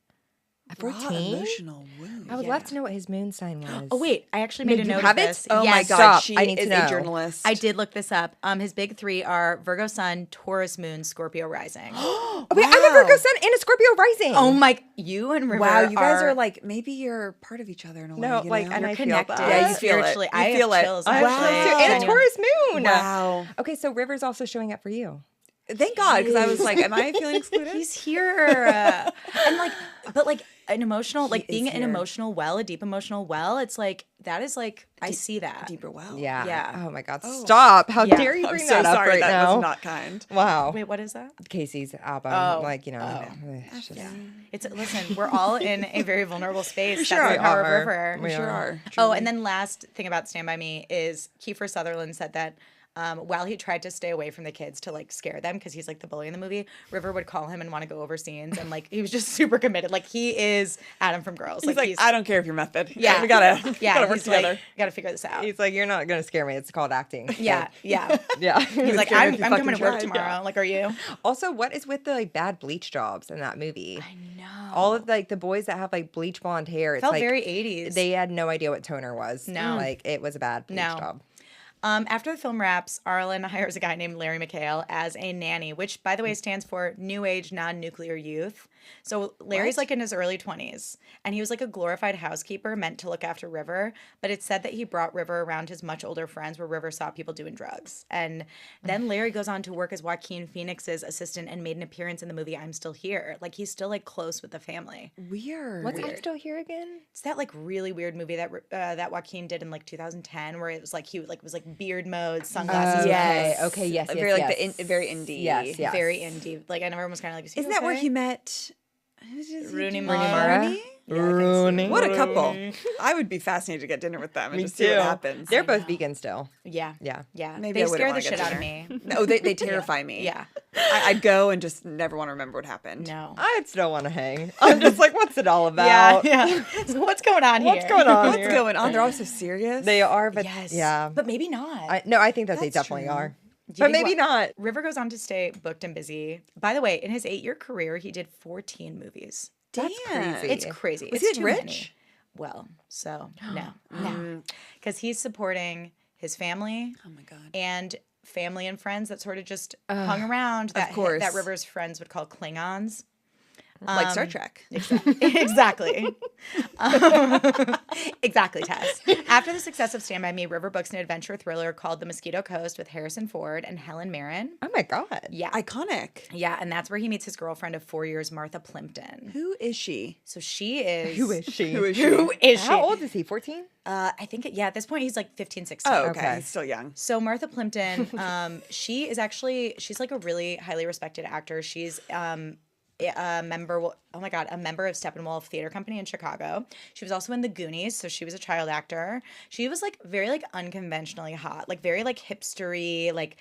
Raw 14? Emotional wound. I would love to know what his moon sign was. Oh wait, I actually made a you note have of it? this. Oh my Yes. God, Stop. she I need to is know. a journalist. I did look this up. His big three are Virgo Sun, Taurus Moon, Scorpio Rising. Oh, wait, I'm a Virgo sun and a Scorpio rising. Oh my! You and River. Wow, you guys are like maybe you're part of each other in a way. No, you like, know? and You're I feel connected. that. Yeah, you feel it. spiritually. You I feel have it. chills. Wow. Actually. And a Taurus moon. Wow. Okay, so River's also showing up for you. Thank God, because I was like, am I feeling excluded? He's here, and like, but like an emotional, like is being an here. emotional well, a deep emotional well. It's like that is like I see that. deeper well. Yeah. Yeah. Oh my God, stop. How Yeah. dare you I'm bring so that up sorry. right that now? was not kind. Wow. Wait, what is that? Casey's album. Oh. Like, you know. Oh. It's just, It's listen, we're all in a very vulnerable space. sure That's the are. power of We are. River. We Sure are. are. Oh, truly. and then last thing about Stand By Me is Kiefer Sutherland said that while he tried to stay away from the kids to like scare them because he's like the bully in the movie, River would call him and want to go over scenes, and like he was just super committed. Like he is Adam from Girls. he's like, I don't care if you're method. Yeah. we gotta work he's together. like, gotta figure this out. He's like, you're not going to scare me. It's called acting. Yeah, yeah. Yeah. He's like, scared I'm if you coming to fucking work tried. tomorrow. Like, are you? Also, what is with the like bad bleach jobs in that movie? I know. All of like the boys that have like bleach blonde hair. It's Felt like very 80s. they had no idea what toner was. No. Like it was a bad bleach No. job. After the film wraps, Arlen hires a guy named Larry McHale as a nanny, which, by the way, stands for New Age Non-Nuclear Youth. So Larry's like in his early 20s, and he was like a glorified housekeeper meant to look after River, but it's said that he brought River around his much older friends where River saw people doing drugs. And then Larry goes on to work as Joaquin Phoenix's assistant and made an appearance in the movie I'm Still Here. Like, he's still like close with the family. Weird. What's I'm still here again? It's that like really weird movie that that Joaquin did in like 2010 where it was like he was like beard mode, sunglasses. Yes. Okay. Yes. Yes. very like yes. very indie. Yes. Yes. Very indie. Like, and everyone was kind of like, is he Isn't that where okay? he met? Who's his- Rooney Rooney Mara? Mara? Rooney. What a couple! I would be fascinated to get dinner with them and Me just see too. what happens. They're both vegan still. Yeah. Yeah. Yeah. Maybe They I wouldn't scare wanna the get shit out of dinner. me. No, they terrify me. Yeah. I'd go and just never want to remember what happened. No. I'd still want to hang. I'm just like, what's it all about? Yeah. So what's going on here? What's going on What's here? going on? They're all so serious. They are, but Yes. yeah. But maybe not. No, I think that they That's definitely true. are. Do you But think maybe what- not. River goes on to stay booked and busy. By the way, in his 8-year career, he did 14 movies. That's Damn. crazy. It's crazy. Was it's he too rich? many. Well, so no. Because he's supporting his family Oh my god. and family and friends that sort of just hung around that, course. that River's friends would call Klingons. Like Star Trek. Exactly. Exactly, Tess. After the success of Stand By Me, River books an adventure thriller called The Mosquito Coast with Harrison Ford and Helen Mirren. Oh my God. Yeah. Iconic. Yeah, and that's where he meets his girlfriend of 4 years, Martha Plimpton. Who is she? So she is... Who is she? Who is she? Who is she? How old is he? 14? I think, at this point, he's like 15, 16. Oh, okay. Okay. He's still young. So Martha Plimpton, she is actually, she's like a really highly respected actor. She's a member of Steppenwolf Theater Company in Chicago. She was also in The Goonies, so she was a child actor. She was like very like unconventionally hot, like very like hipstery, like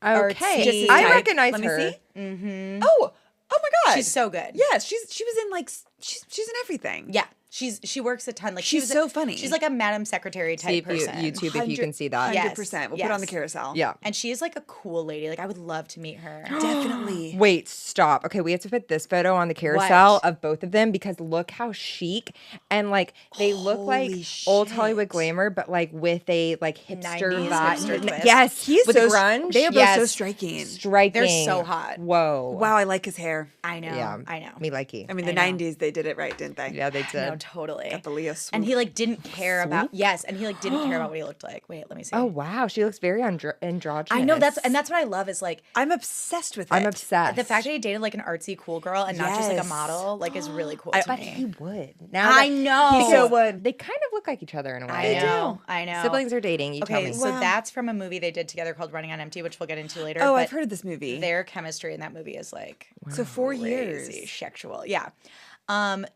Okay, artsy. I recognize Let me her. see. Mm-hmm. Oh my God. She's so good. Yes, she was in like she's in everything. Yeah. She works a ton. Like She's so funny. She's like a Madam Secretary type See if you person. YouTube if you can see that. 100%. We'll put it on the Yes. carousel. Yeah. And she is like a cool lady. Like I would love to meet her. Definitely. Wait, stop. Okay, we have to put this photo on the carousel What? of both of them because look how chic and like they look like Holy old shit. Hollywood glamour, but like with a like hipster 90s vibe. hipster twist. Yes, He's with so grunge. They are both so Yes. striking. striking. They're so hot. Whoa. Wow, I like his hair. I know. Yeah, I know. Me likey. I mean, the I know. 90s, they did it right, didn't they? Yeah, they did. No, totally. Got the Leo swoop. And he like didn't care about and he like didn't care about what he looked like. Wait, let me see. Oh wow, she looks very androgynous. I know that's what I love is like I'm obsessed with it. I'm obsessed. the fact that he dated like an artsy cool girl and not just like a Yes. model like is really cool to but me. he would. Now I that- know. He so would. They kind of look like each other in a way. I know. I know. Siblings are dating. You tell Okay, me. so Wow. that's from a movie they did together called Running on Empty, which we'll get into later. Oh, but I've heard of this movie. Their chemistry in that movie is like So 4 years. crazy sexual. Yeah.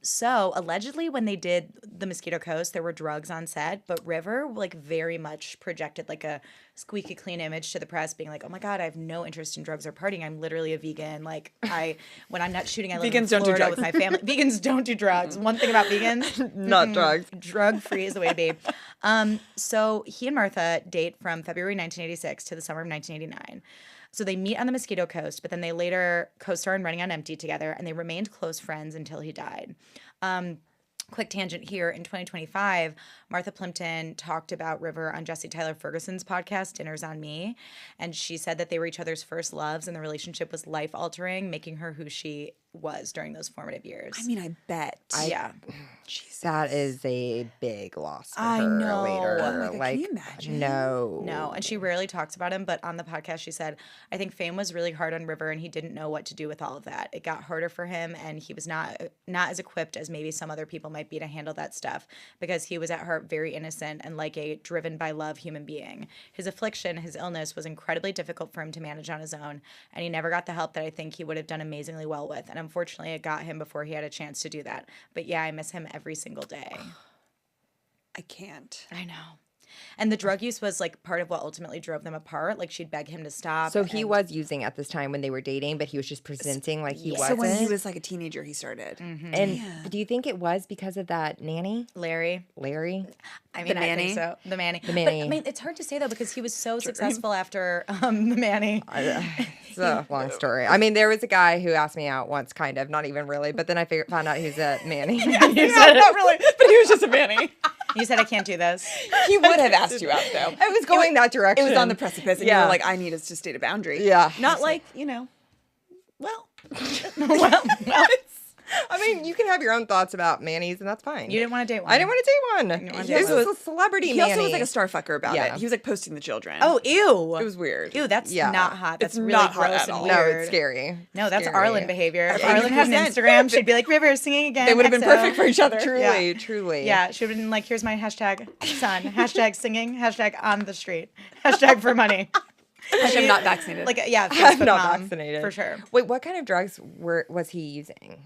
So allegedly when they did The Mosquito Coast, there were drugs on set, but River like very much projected like a squeaky clean image to the press being like, oh my God, I have no interest in drugs or partying. I'm literally a vegan. Like when I'm not shooting, I live in Vegans don't do Florida drugs. with my family. Vegans don't do drugs. One thing about vegans, Not drugs. drug free is the way to be. So he and Martha date from February 1986 to the summer of 1989. So they meet on the Mosquito Coast, but then they later co-star in Running on Empty together, and they remained close friends until he died. Quick tangent here. In 2025, Martha Plimpton talked about River on Jesse Tyler Ferguson's podcast, Dinners on Me. And she said that they were each other's first loves and the relationship was life-altering, making her who she was during those formative years. I mean, I bet. yeah. That is a big loss for I her know. later. Oh my God, like, can you imagine? No. No, and she rarely talks about him, but on the podcast she said, I think fame was really hard on River and he didn't know what to do with all of that. It got harder for him and he was not as equipped as maybe some other people might be to handle that stuff because he was at heart very innocent and like a driven by love human being. His affliction, his illness was incredibly difficult for him to manage on his own and he never got the help that I think he would have done amazingly well with. And unfortunately it got him before he had a chance to do that. But yeah, I miss him every single day. I can't. I know. And the drug use was like part of what ultimately drove them apart. Like she'd beg him to stop. So he and- was using at this time when they were dating, but he was just presenting like he So wasn't. when he was like a teenager, he started. and do you think it was because of that nanny, Larry. Larry? I mean, I Manny? think so. The Manny. The Manny. But, I mean, it's hard to say though because he was so successful after the Manny. It's a long story. I mean, there was a guy who asked me out once, kind of, not even really, but then I found out he's a Manny. You said Not really, but he was just a Manny. You said I can't do this. He would have asked you out, though. I was going that direction. It was on the precipice, and you Yeah. were like, I need us to state a boundary. Yeah. Not like, well. I mean, you can have your own thoughts about Manny's, and that's fine. You didn't want to date one. I didn't want to date one. wanna This date was a celebrity He Manny. also was like a star fucker about Yeah. it. He was like posting the children. Oh, ew. It was weird. Ew, that's Yeah. not hot. That's It's really not hot gross at and all. weird. No, it's scary. No, that's Scary. Arlen behavior. If Arlen had an 100%. Instagram, she'd be like, River, singing again. They would have been XO." perfect for each other. Truly, truly. Yeah, she would have been like, here's my hashtag son, hashtag singing, hashtag on the street, hashtag for money. I'm not vaccinated. Like, yeah, I'm Facebook not mom, vaccinated. for sure. Wait, what kind of drugs was he using?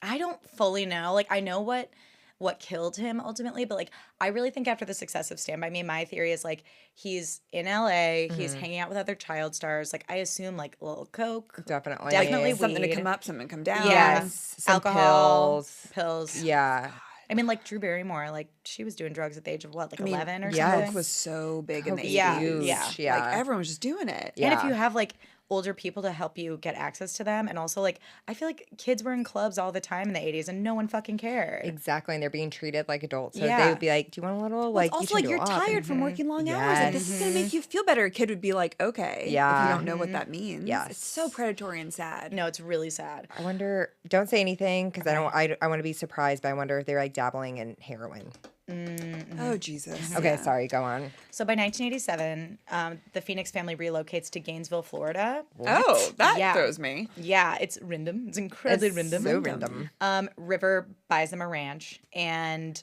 I don't fully know. Like, I know what killed him ultimately, but like, I really think after the success of Stand By Me, my theory is like, he's in LA, he's hanging out with other child stars. Like, I assume like a little coke, Definitely. Definitely something to weed. come up, something to come down. Yes, Some alcohol, pills. pills. Yeah. I mean, like Drew Barrymore, like she was doing drugs at the age of what, like 11 or yes. something. Coke was so big in the Coke 80s. Yeah, huge. yeah. Yeah. Like everyone was just doing it. Yeah. And if you have like older people to help you get access to them, and also like I feel like kids were in clubs all the time in the 80s and no one fucking cared. Exactly, and they're being treated like adults. So Yeah. they would be like, "Do you want a little?" Well, Like, it's also you like should you're go up. tired from working long hours. Like, this is gonna make you feel better. A kid would be like, okay, Yeah. if you don't know what that means. Yes. It's so predatory and sad. No, it's really sad. I wonder. Don't say anything because I don't. I want to be surprised, but I wonder if they're like dabbling in heroin. Oh Jesus. Okay, Yeah. sorry. Go on. So by 1987, the Phoenix family relocates to Gainesville, Florida. Oh, that Yeah. throws me. Yeah, it's random. It's incredibly It's random. so random. River buys them a ranch, and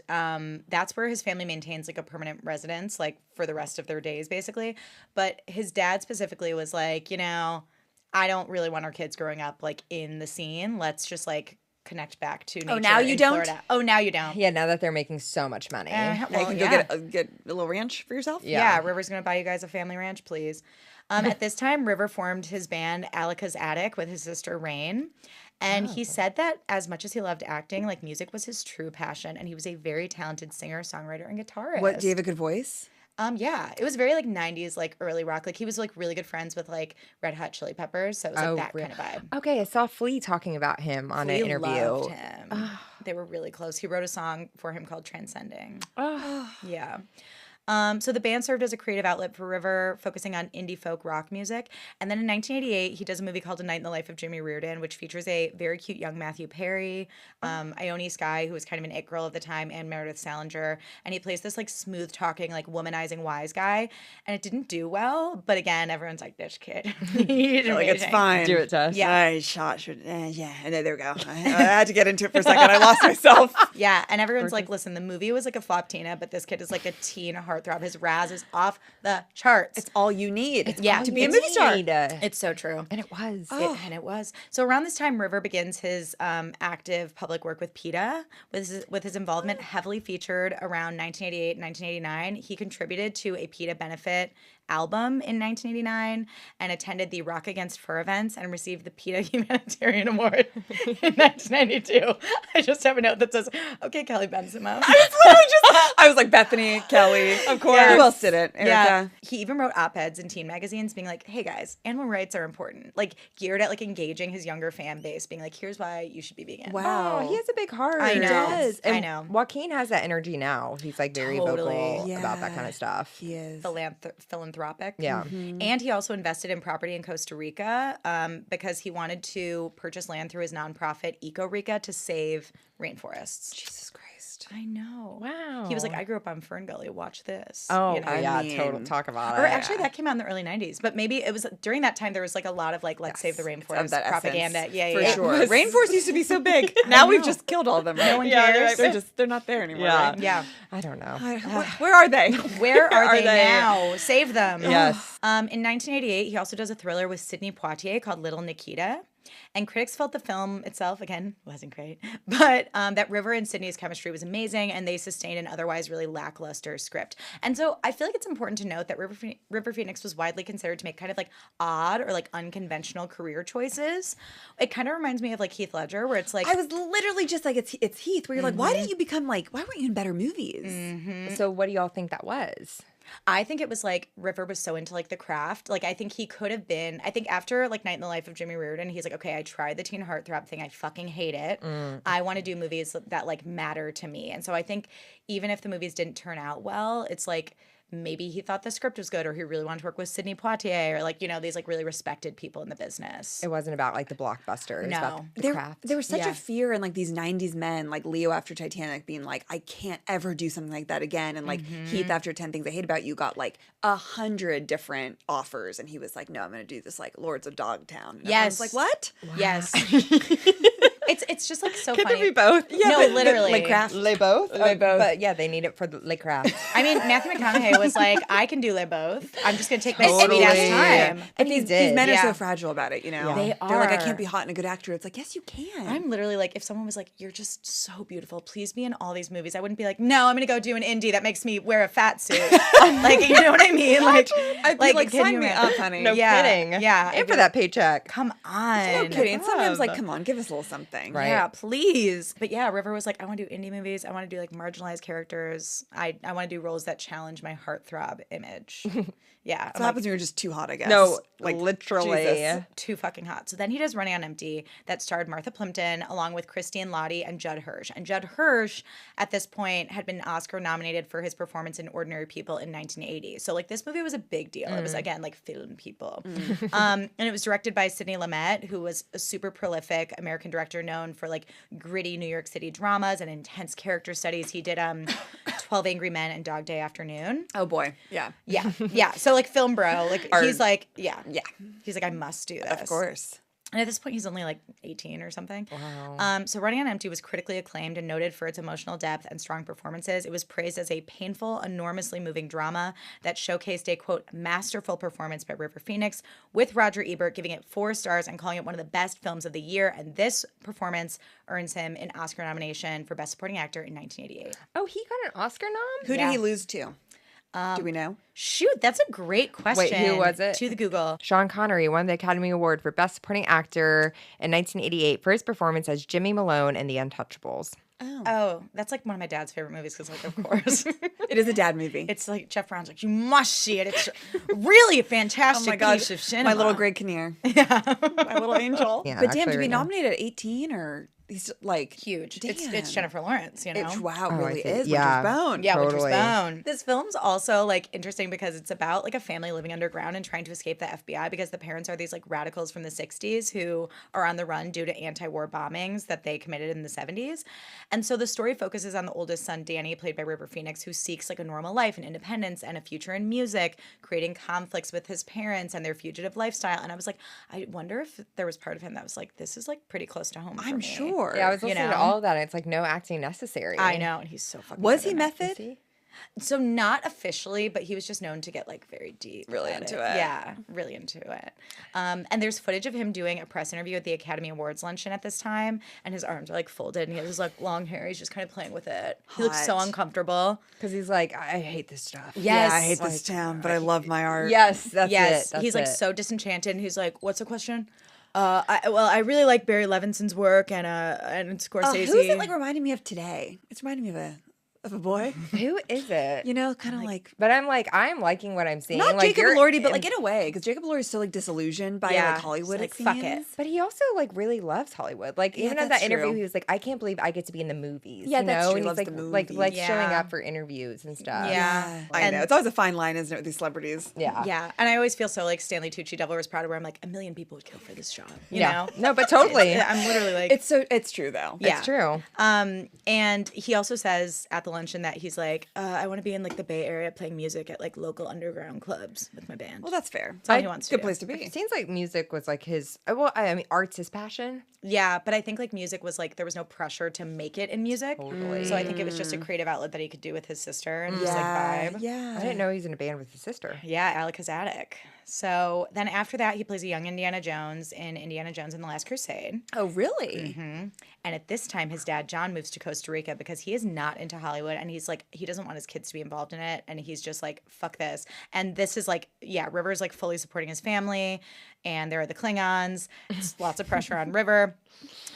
that's where his family maintains like a permanent residence, like for the rest of their days, basically. But his dad specifically was like, I don't really want our kids growing up like in the scene. Let's just like connect back to nature. now you in don't? Florida. Oh, now you don't. Yeah, now that they're making so much money. Now you Well, can yeah. go get a little ranch for yourself. Yeah, River's gonna buy you guys a family ranch, please. At this time, River formed his band Alika's Attic with his sister Rain. And he said that as much as he loved acting, like music was his true passion. And he was a very talented singer, songwriter, and guitarist. What, do you have a good voice? Yeah, it was very like 90s, like early rock. Like he was like really good friends with like Red Hot Chili Peppers. So it was like that kind of vibe. Okay, I saw Flea talking about him on an We interview. loved him. They were really close. He wrote a song for him called Transcending. Yeah. So the band served as a creative outlet for River, focusing on indie folk rock music. And then in 1988, he does a movie called A Night in the Life of Jimmy Reardon, which features a very cute young Matthew Perry, Ione Skye, who was kind of an it girl of the time, and Meredith Salinger. And he plays this like smooth talking, like womanizing wise guy. And it didn't do well. But again, everyone's like, this kid. He's Like, it's fine. Do it, Tess. Yeah. I shot. Yeah. And there we go. I had to get into it for a second. I lost myself. Yeah, and everyone's like, listen, the movie was like a flop, Tina, but this kid is like a teen heartthrob. His razz is off the charts. It's all you need. Yeah, to be a movie star. It's so true. And it was. And it was. So around this time, River begins his active public work with PETA, with his involvement heavily featured around 1988 and 1989. He contributed to a PETA benefit album in 1989 and attended the Rock Against Fur events and received the PETA Humanitarian Award in 1992. I just have a note that says, okay, Kelly Benzema. I was like, Bethany, Kelly, of course. Yes. Who else did it? Erica. Yeah. He even wrote op-eds in teen magazines being like, hey guys, animal rights are important. Like geared at like engaging his younger fan base, being like, here's why you should be vegan. Wow. Oh, he has a big heart. I know. He does. And I know. Joaquin has that energy now. He's like very Totally. vocal about that kind of stuff. He is. Philanthropic. Yeah. And he also invested in property in Costa Rica because he wanted to purchase land through his nonprofit Eco Rica to save rainforests. Jesus Christ. I know. Wow. He was like, I grew up on Fern Gully. Watch this. Oh, you know? yeah, mean- total. Talk about it. Or actually, that came out in the early 90s. But maybe it was during that time, there was like a lot of like, let's save the rainforest Of that propaganda. essence, Yeah, for yeah. sure. Rainforest used to be so big. Now we've just killed all of them. Right? No one Yeah, cares. they're not there anymore. Yeah. Right? Yeah. I don't know. Where are they? Where are they now? Save them. Yes. In 1988, he also does a thriller with Sidney Poitier called Little Nikita. And critics felt the film itself, again, wasn't great, but that River and Sydney's chemistry was amazing, and they sustained an otherwise really lackluster script. And so I feel like it's important to note that River Phoenix was widely considered to make kind of like odd or like unconventional career choices. It kind of reminds me of like Heath Ledger, where it's like, I was literally just like, it's Heath, where you're like, why didn't you become like, why weren't you in better movies? So what do y'all think that was? I think it was like River was so into like the craft. Like I think he could have been, I think after like Night in the Life of Jimmy Reardon, he's like, okay, I tried the teen heartthrob thing. I fucking hate it. I want to do movies that like matter to me. And so I think even if the movies didn't turn out well, it's like maybe he thought the script was good, or he really wanted to work with Sidney Poitier, or like, you know, these like really respected people in the business. It wasn't about like the blockbuster. It was about the craft. There was such Yeah. a fear in like these 90s men, like Leo after Titanic being like, I can't ever do something like that again. And like Heath after 10 Things I Hate About You got like 100 different offers. And he was like, no, I'm going to do this like Lords of Dogtown. And Yes. everyone's like, what? Yes. It's just like so Could funny. there be both? No, literally. Like craft. Les both? Les both. But yeah, they need it for the Les craft. I mean, Matthew McConaughey was like, I can do Les both. I'm just going to take my Totally. sweet ass time. But he these did. men are Yeah. so fragile about it, you know? Yeah. They They're like, I are. can't be hot and a good actor. It's like, yes, you can. I'm literally like, if someone was like, you're just so beautiful, please be in all these movies, I wouldn't be like, no, I'm going to go do an indie that makes me wear a fat suit. Like, you know what I mean? Like, I'd be like, can sign you me imagine? up, honey. No Yeah, kidding. yeah. And for that paycheck. Come on. No kidding. And sometimes, like, Love. come on, give us a little something. Right. Yeah, please. But yeah, River was like, I want to do indie movies. I want to do like marginalized characters. I want to do roles that challenge my heartthrob image. Yeah. That's what happens when you're just too hot, I guess. No, like literally. Jesus. Too fucking hot. So then he does Running on Empty that starred Martha Plimpton along with Christine Lottie and Judd Hirsch. And Judd Hirsch at this point had been Oscar nominated for his performance in Ordinary People in 1980. So like this movie was a big deal. It was again like film people. And it was directed by Sidney Lumet, who was a super prolific American director known for like gritty New York City dramas and intense character studies. He did 12 Angry Men and Dog Day Afternoon. Oh, boy. Yeah. Yeah. Yeah. So like film bro, like he's like, yeah. Yeah. He's like, I must do this. Of course. And at this point, he's only like 18 or something. Wow. So Running on Empty was critically acclaimed and noted for its emotional depth and strong performances. It was praised as a painful, enormously moving drama that showcased a, quote, masterful performance by River Phoenix, with Roger Ebert giving it 4 stars and calling it one of the best films of the year. And this performance earns him an Oscar nomination for Best Supporting Actor in 1988. Oh, he got an Oscar nom? Who Yeah. did he lose to? Do we know? Shoot, that's a great question. Who was it? To the Google. Sean Connery won the Academy Award for Best Supporting Actor in 1988 for his performance as Jimmy Malone in The Untouchables. Oh, that's like one of my dad's favorite movies because, like, of course. It is a dad movie. It's like Jeff Brown's like, you must see it. It's really a fantastic oh my gosh, piece of cinema. my little Greg Kinnear. Yeah. My little angel. Yeah, but damn, actually to be right now. nominated at 18 or he's like Huge. Damn. It's Jennifer Lawrence, you know? Wow, it Oh, I really see. is. Yeah. Winter's Bone. Yeah, Totally. Winter's Bone. This film's also like interesting because it's about like a family living underground and trying to escape the FBI because the parents are these like radicals from the 60s who are on the run due to anti-war bombings that they committed in the 70s. And so the story focuses on the oldest son, Danny, played by River Phoenix, who seeks like a normal life and independence and a future in music, creating conflicts with his parents and their fugitive lifestyle. And I was like, I wonder if there was part of him that was like, this is like pretty close to home for I'm me. sure. Yeah, I was listening know? to all of that, and it's like no acting necessary. I know, and he's so fucking Was good he in it. method? So not officially, but he was just known to get like very deep. Really about into it. Yeah, really into it. And there's footage of him doing a press interview at the Academy Awards luncheon at this time, and his arms are like folded, and he has his like long hair. He's just kind of playing with it. He looks so Hot. uncomfortable. Because he's like, I hate this stuff. Yeah, I Yes. hate this town, but I love my art. Yes, that's Yes, it. That's he's like it. so disenchanted, and he's like, "What's the question?" I really like Barry Levinson's work and Scorsese. Who's it like reminding me of today? It's reminding me of a boy. Who is it? You know, kind of like But I'm liking what I'm seeing. not like, Jacob you're- Elordi, but like in a way, because Jacob Elordi is so like disillusioned by Yeah, like Hollywood. he's it like, fuck seems. it. But he also like really loves Hollywood. Like Yeah, even at that's that interview, true. he was like, I can't believe I get to be in the movies. Yeah, you that's know? true. And He he's loves like the like movies. showing Yeah. up for interviews and stuff. Yeah. I And- know. It's always a fine line, isn't it, with these celebrities? Yeah. Yeah, and I always feel so like Stanley Tucci, Devil Wears Prada, where I'm like, a million people would kill for this job. You know? No, but totally. I'm literally like, It's true though. Yeah. It's true. And he also says at the luncheon that he's like, I want to be in like the Bay Area playing music at like local underground clubs with my band. Well, that's fair. That's all he wants to Good do. place to It be. seems like music was like his. Well, I mean, art's his passion. Yeah, but I think like music was like there was no pressure to make it in music. Totally. So I think it was just a creative outlet that he could do with his sister and just Yeah, like vibe. yeah. I didn't know he was in a band with his sister. Yeah, Alec Attic. So then after that, he plays a young Indiana Jones in Indiana Jones and the Last Crusade. Oh, really? And at this time, his dad, John, moves to Costa Rica because he is not into Hollywood. And he's like, he doesn't want his kids to be involved in it. And he's just like, fuck this. And this is like, yeah, River's like fully supporting his family. And there are the Klingons. It's lots of pressure on River.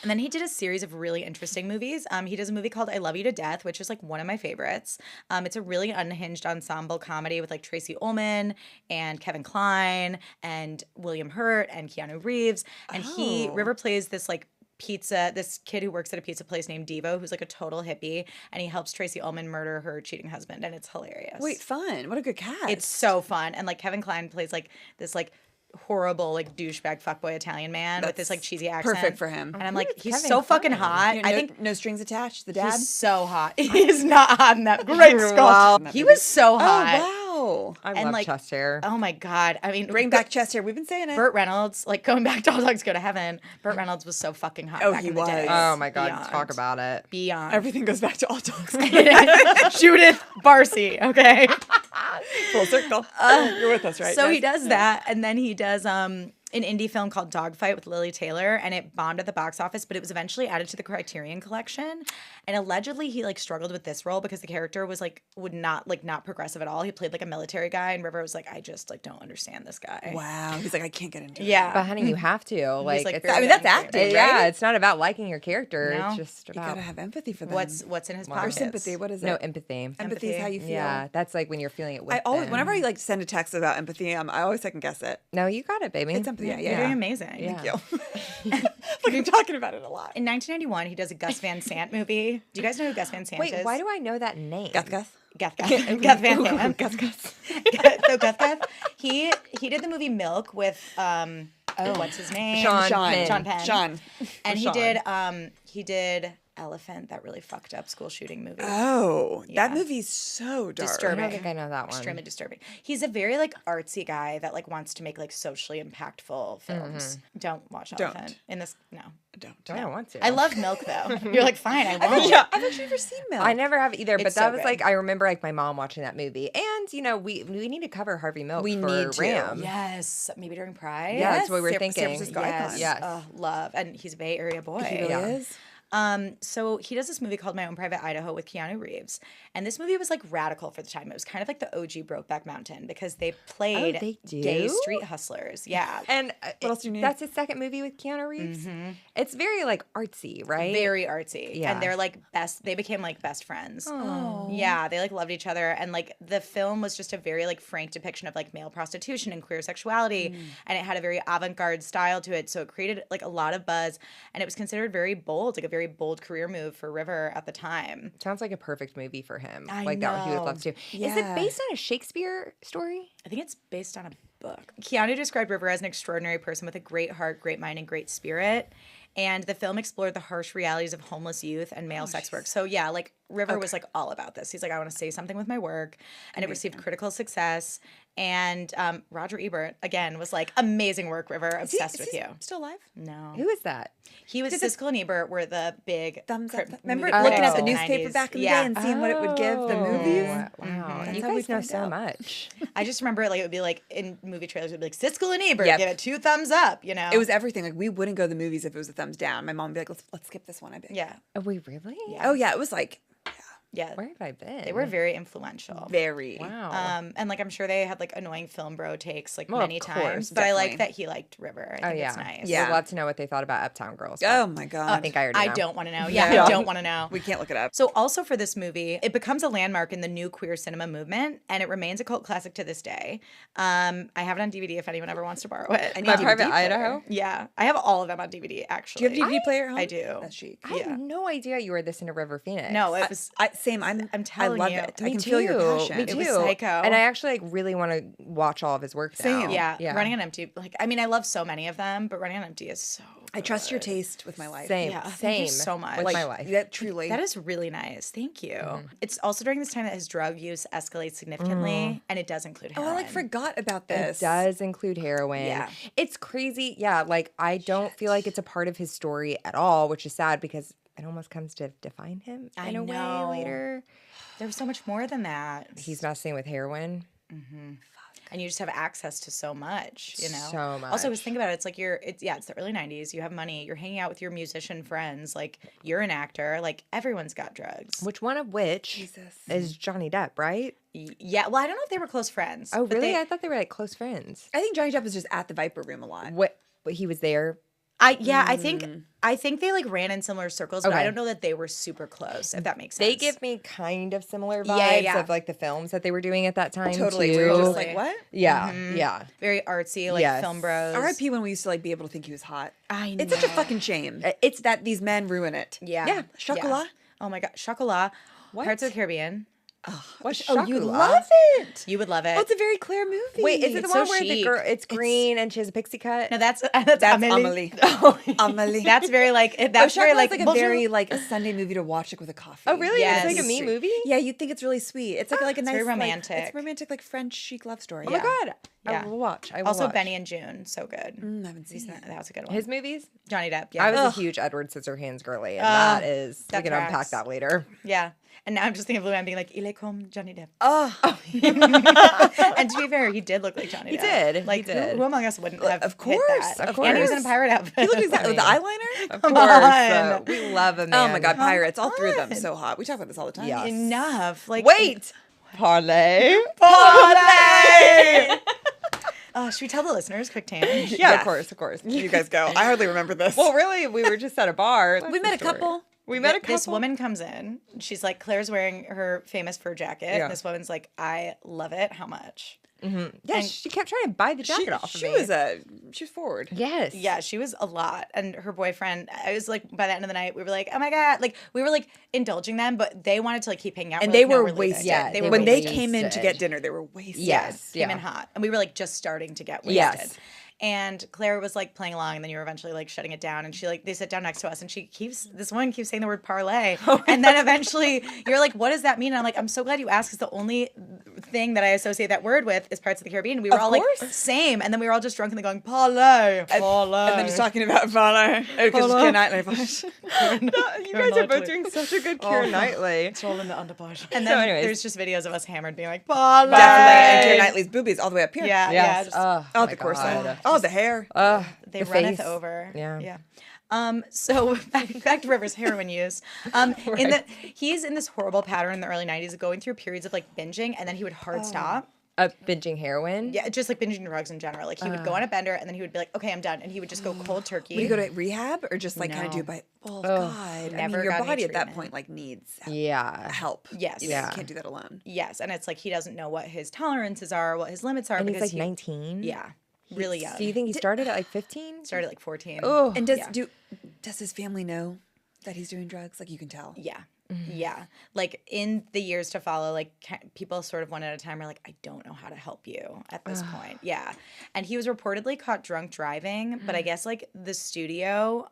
And then he did a series of really interesting movies. He does a movie called I Love You to Death, which is like one of my favorites. It's a really unhinged ensemble comedy with like Tracy Ullman and Kevin Kline and William Hurt and Keanu Reeves. And River plays this like this kid who works at a pizza place named Devo, who's like a total hippie, and he helps Tracy Ullman murder her cheating husband, and it's hilarious. Wait, fun. What a good cast. It's so fun. And like Kevin Kline plays like this like horrible like douchebag fuckboy Italian man with this like cheesy accent. perfect for him. And I'm like, is he's Kevin so fucking Kline? hot. You know, I think no strings attached. The dad. he's so hot. He's not hot in that great skull. Wow. He was so hot. Oh wow. I And, love like, chest hair. Oh my god. I mean, Bring back chest hair. We've been saying it. Burt Reynolds, like going back to All Dogs Go to Heaven. Burt Reynolds was so fucking hot. Oh, back he in the day. was. Oh my god, Beyond. talk about it. Beyond. Everything goes back to all dogs. Judith Barcy. Okay. Full circle. You're with us, right? So Yes. he does that, and then he does an indie film called Dogfight with Lily Taylor, and it bombed at the box office, but it was eventually added to the Criterion Collection. And allegedly, he like struggled with this role because the character was like not progressive at all. He played like a military guy, and River was like, I just like don't understand this guy. Wow. He's like, I can't get into it. Yeah. But honey, you have to. Like, like, it's, very I mean, that's angry. acting, right? yeah, it's not about liking your character. No. It's just You about gotta have empathy for them. What's in his or pockets? sympathy? What is it? no empathy. Empathy is how you feel. Yeah, that's like when you're feeling it with I always, them. whenever I like send a text about empathy, I always second guess it. No, you got it, baby. It's empathy. Yeah, You're yeah. doing amazing. Yeah. Thank you. Like I'm talking about it a lot. In 1991, he does a Gus Van Sant movie. Do you guys know who Gus Van Sant Wait, is? why do I know that name? Gus. Gus Van Sant. Gus. So Gus, he did the movie Milk with what's his name? Sean Penn. Sean Penn. Sean. And Sean. he did Elephant, that really fucked up school shooting movie. Oh, Yeah. that movie's so dark. I Disturbing. don't think I know that one. Extremely disturbing. He's a very like artsy guy that like wants to make like socially impactful films. Don't watch Don't. Elephant in this. No, Don't. I don't want to. I love Milk though. You're like fine, I won't. Yeah, I've actually never seen Milk. I never have either, but It's that so was good. like I remember like my mom watching that movie, and you know we need to cover Harvey Milk. We for need to. Ram. Yes, maybe during Pride. Yeah, that's what we were San thinking. Francisco Yes. icon. Yes. Oh, love. And he's a Bay Area boy. He really Yeah. is. So he does this movie called My Own Private Idaho with Keanu Reeves. And this movie was like radical for the time. It was kind of like the OG Brokeback Mountain because they played they do? gay street hustlers. Yeah. And What else do you need? That's his second movie with Keanu Reeves. It's very like artsy, right? Very artsy. Yeah. And they're like they became like best friends. Oh. Yeah, they like loved each other. And like the film was just a very like frank depiction of like male prostitution and queer sexuality. And it had a very avant-garde style to it. So it created like a lot of buzz. And it was considered very bold, like a very bold career move for River at the time. Sounds like a perfect movie for him. I like that he would know. love to. Is Yeah. it based on a Shakespeare story? I think it's based on a book. Keanu described River as an extraordinary person with a great heart, great mind, and great spirit. And the film explored the harsh realities of homeless youth and male sex work. So yeah, like River was like all about this. He's like, I want to say something with my work. And it received critical success. And Roger Ebert, again, was like, amazing work, River. Obsessed with you. Still alive? No. Who is that? He was Siskel and Ebert were the big Thumbs up. movie Remember critics looking at of the newspaper 90s. back in the Yeah. day and seeing what it would give the movies? Wow. That's You how we guys know find so out. much. I just remember like it would be like in movie trailers, it would be like Siskel and Ebert Yep. give it 2 thumbs up, you know? It was everything. Like we wouldn't go to the movies if it was a thumbs down. My mom would be like, let's skip this one. I'd be like, yeah. Oh, wait, really? Yeah. oh yeah, it was like Yeah. Where have I been? They were very influential. very. Wow. And like I'm sure they had like annoying film bro takes like Well, many of times, course, but I like definitely. that he liked River. I think it's nice. Yeah. We'd love to know what they thought about Uptown Girls. but Oh my god. I think I already I know. don't want to know. Yeah, Yeah. I don't want to know. We can't look it up. So also for this movie, it becomes a landmark in the new queer cinema movement, and it remains a cult classic to this day. I have it on DVD if anyone ever wants to borrow it. I need My a DVD Private player. Idaho? Yeah, I have all of them on DVD actually. Do you have a DVD player at home? I do. That's chic. I had no idea you were this into River Phoenix. No, it was. Same. I'm telling I love you. it. I Me can feel your passion. Me It too. was psycho. And I actually like really want to watch all of his work now. Same. Yeah, Running on Empty. Like, I mean, I love so many of them, but Running on Empty is so. I trust your good. taste with my life. Same. Yeah, thank Same. you so much. With Like, my life. That truly. That is really nice. Thank you. It's also during this time that his drug use escalates significantly, and it does include Oh, heroin. I like forgot about It this. does include heroin. Yeah. It's crazy. Yeah. Like, I don't feel like it's a part of his story at all, which is sad because it almost comes to define him I in a know. way later. There was so much more than that. He's messing with heroin. And you just have access to so much, you know. So much. Also, just think about it. It's like it's the early '90s. You have money. You're hanging out with your musician friends. Like you're an actor. Like everyone's got drugs. Which one of which Jesus. is Johnny Depp, right? Yeah. Well, I don't know if they were close friends. Oh, but really? they- I thought they were like close friends. I think Johnny Depp was just at the Viper Room a lot. What? He was there. I think they like ran in similar circles, but I Okay. don't know that they were super close. If that makes sense. They give me kind of similar Yeah, vibes yeah. of like the films that they were doing at that time Totally. too. Where you're just Totally. like, what? Yeah, yeah. very artsy, like Yes. film bros. R.I.P. when we used to like be able to think he was hot. I It's such a know. fucking shame. It's that these men ruin it. Yeah. Yeah. Chocolat. Oh my god, Chocolat. Pirates of the Caribbean. What's Oh, you Chocolat? love it. You would love it. Oh, it's a very Claire movie. Wait, is it the It's one so where the chic. girl it's green and she has a pixie cut? no, that's That's Amélie. Amelie. Amelie. That's very like that's Oh, very Chocolat's like, like a very like a Sunday movie to watch like with a coffee. Oh, really? Yes. It's like a me movie? Yeah, you think it's really sweet. It's like a nice, very like, romantic. it's romantic, like French chic love story. Oh my god. Yeah. I will watch. I will also watch. Benny and June, so good. I haven't seen that. That was a good one. His movies? Johnny Depp. Yeah. I was Ugh. a huge Edward Scissorhands girly, and that is we that can unpack tracks. that later. Yeah. And now I'm just thinking of Blue Man being like, il est comme Johnny Depp. Oh, And to be fair, he did look like Johnny He Depp. did. He Like, did. Who among us wouldn't have of hit course, that? of And he was in a course. pirate outfit. he looked exactly with the I eyeliner. Of Come course. on. We love a man. Oh my god, pirates! All three of them on. so hot. We talk about this all the time. Yeah. Enough. Like Wait. Parlay. Parlay! Should we tell the listeners quick tangent? Yeah, of course, of course. You guys go. I hardly remember this. Well, really, we were just at a bar. we met a couple. We met a couple. This woman comes in. She's like, Claire's wearing her famous fur jacket. Yeah. This woman's like, I love it. How much? Yeah, she kept trying to buy the jacket off of She me. was forward. Yes. Yeah, she was a lot. And her boyfriend, I was like, by the end of the night, we were like, oh my God. Like, we were like indulging them, but they wanted to like keep hanging out. And We're they like, no, were we're leaving. wasted. Yeah, they were when they wasted. came in to get dinner, they were wasted. Yes. Came Yeah. in hot. And we were like just starting to get wasted. Yes. And Claire was like playing along, and then you were eventually like shutting it down. And she like they sit down next to us, and this woman keeps saying the word parlay. And then eventually you're like, what does that mean? And I'm like, I'm so glad you asked, because the only thing that I associate that word with is Pirates of the Caribbean. We were all course. like same, and then we were all just drunkenly going parlay, parlay. And then just talking about Vala. Because it's Knightley voice. You guys are both doing such a good Keira Knightley. It's all in the underbrush. And So then anyways. there's just videos of us hammered being like parlay. Definitely. And Keira Knightley's boobies all the way up here. Yeah, Yes. just- Oh, my the corset. God. Oh, the hair. they the runneth face. over. Yeah. Yeah. So back to River's heroin use. He's in this horrible pattern in the early 90s of going through periods of like binging, and then he would hard stop. Binging heroin? Yeah, just like binging drugs in general. Like he would go on a bender and then he would be like, okay, I'm done. And he would just go cold turkey. Would you go to rehab or just like kind of do it by, God. I mean, Never your got any body at that treatment. point like needs Yeah. help. Yes. You can't do that alone. Yes. And it's like he doesn't know what his tolerances are, what his limits are. And he's because like 19? Yeah. Really young. Do you think he started at like 15? Started at like 14. Oh. And does his family know that he's doing drugs? Like you can tell. Yeah. Yeah. Like in the years to follow, like people sort of one at a time are like, I don't know how to help you at this point. Yeah. And he was reportedly caught drunk driving, but I guess like the studio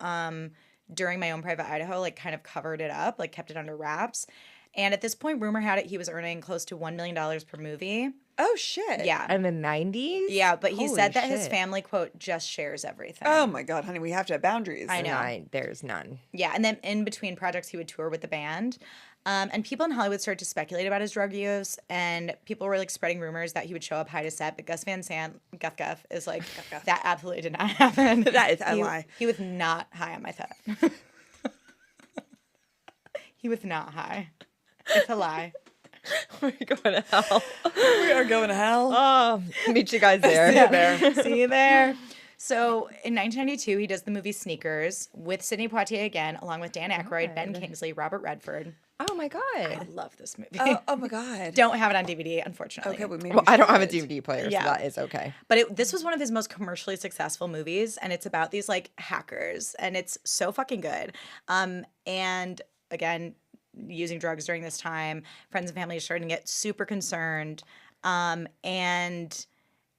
during My Own Private Idaho like kind of covered it up, like kept it under wraps. And at this point, rumor had it he was earning close to $1 million per movie. Oh, shit. Yeah. In the 90s? Yeah, but he Holy said that his shit. family, quote, just shares everything. Oh, my God, honey. We have to have boundaries. I know. There's none. Yeah, and then in between projects, he would tour with the band. And people in Hollywood started to speculate about his drug use, and people were like spreading rumors that he would show up high to set. But Gus Van Sant, Guff, is like, that absolutely did not happen. That is a lie. He was not high on my thought. He was not high. It's a lie. We're going to hell. We are going to hell. Oh, meet you guys there. See you there. So in 1992, he does the movie Sneakers with Sidney Poitier again, along with Dan Aykroyd, Ben Kingsley, Robert Redford. Oh my God. I love this movie. Oh my God. Don't have it on DVD, unfortunately. Okay, maybe Well, I don't have a DVD player, Yeah. so that is okay. But this was one of his most commercially successful movies, and it's about these like hackers, and it's so fucking good. And again, using drugs during this time, friends and family are starting to get super concerned. And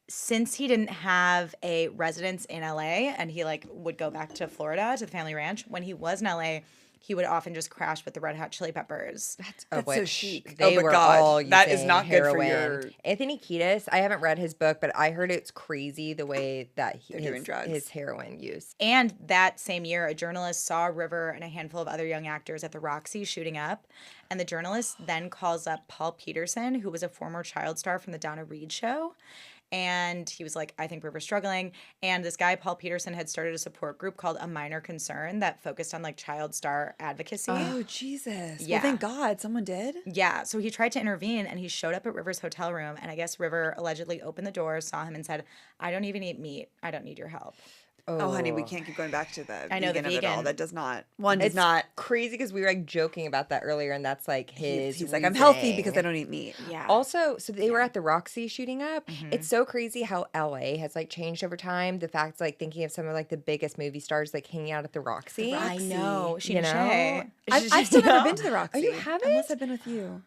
since he didn't have a residence in LA, and he like would go back to Florida to the family ranch, when he was in LA, he would often just crash with the Red Hot Chili Peppers. That's so chic. They Oh my were God. all That is using not good for heroin. your- Anthony Kiedis, I haven't read his book, but I heard it's crazy the way that They're doing drugs. his heroin use. And that same year, a journalist saw River and a handful of other young actors at the Roxy shooting up. And the journalist then calls up Paul Peterson, who was a former child star from the Donna Reed show. And he was like, I think River's struggling. And this guy, Paul Peterson, had started a support group called A Minor Concern that focused on like child star advocacy. Oh, Jesus. Yeah. Well, thank God someone did. Yeah, so he tried to intervene and he showed up at River's hotel room. And I guess River allegedly opened the door, saw him, and said, I don't even eat meat. I don't need your help. Oh, honey, we can't keep going back to the I know, the vegan of it all. vegan. That does not. One does It's not. crazy because we were like joking about that earlier, and that's like his. He's like, I'm healthy reasoning. because I don't eat meat. Yeah. Also, so they were at the Roxy shooting up. It's so crazy how LA has like changed over time. The fact, like thinking of some of like the biggest movie stars like hanging out at the Roxy. I know. You know? I've still never been to the Roxy. Oh, you haven't? Unless I've been with you.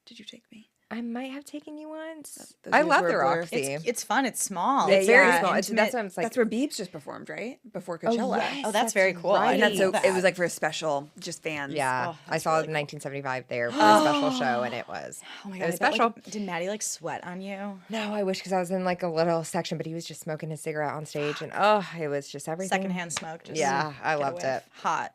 Did you take me? I might have taken you once. Those I years love were the a blur. Roxy. It's fun. It's small. It's very Yeah, small. That's intimate. what I'm like. That's where Biebs just performed, right? Before Coachella. yes. Oh, that's very cool. right. I And didn't that's so. know It was that. like for a special, just fans. Yeah, Oh, I that's saw really it in cool. 1975 there for a special show, and it was. Oh my It God. was is that, special. like, did Maddie like sweat on you? No, I wish because I was in like a little section, but he was just smoking his cigarette on stage, and oh, it was just everything. Secondhand smoke. Just Yeah, I get a loved whiff. it. Hot.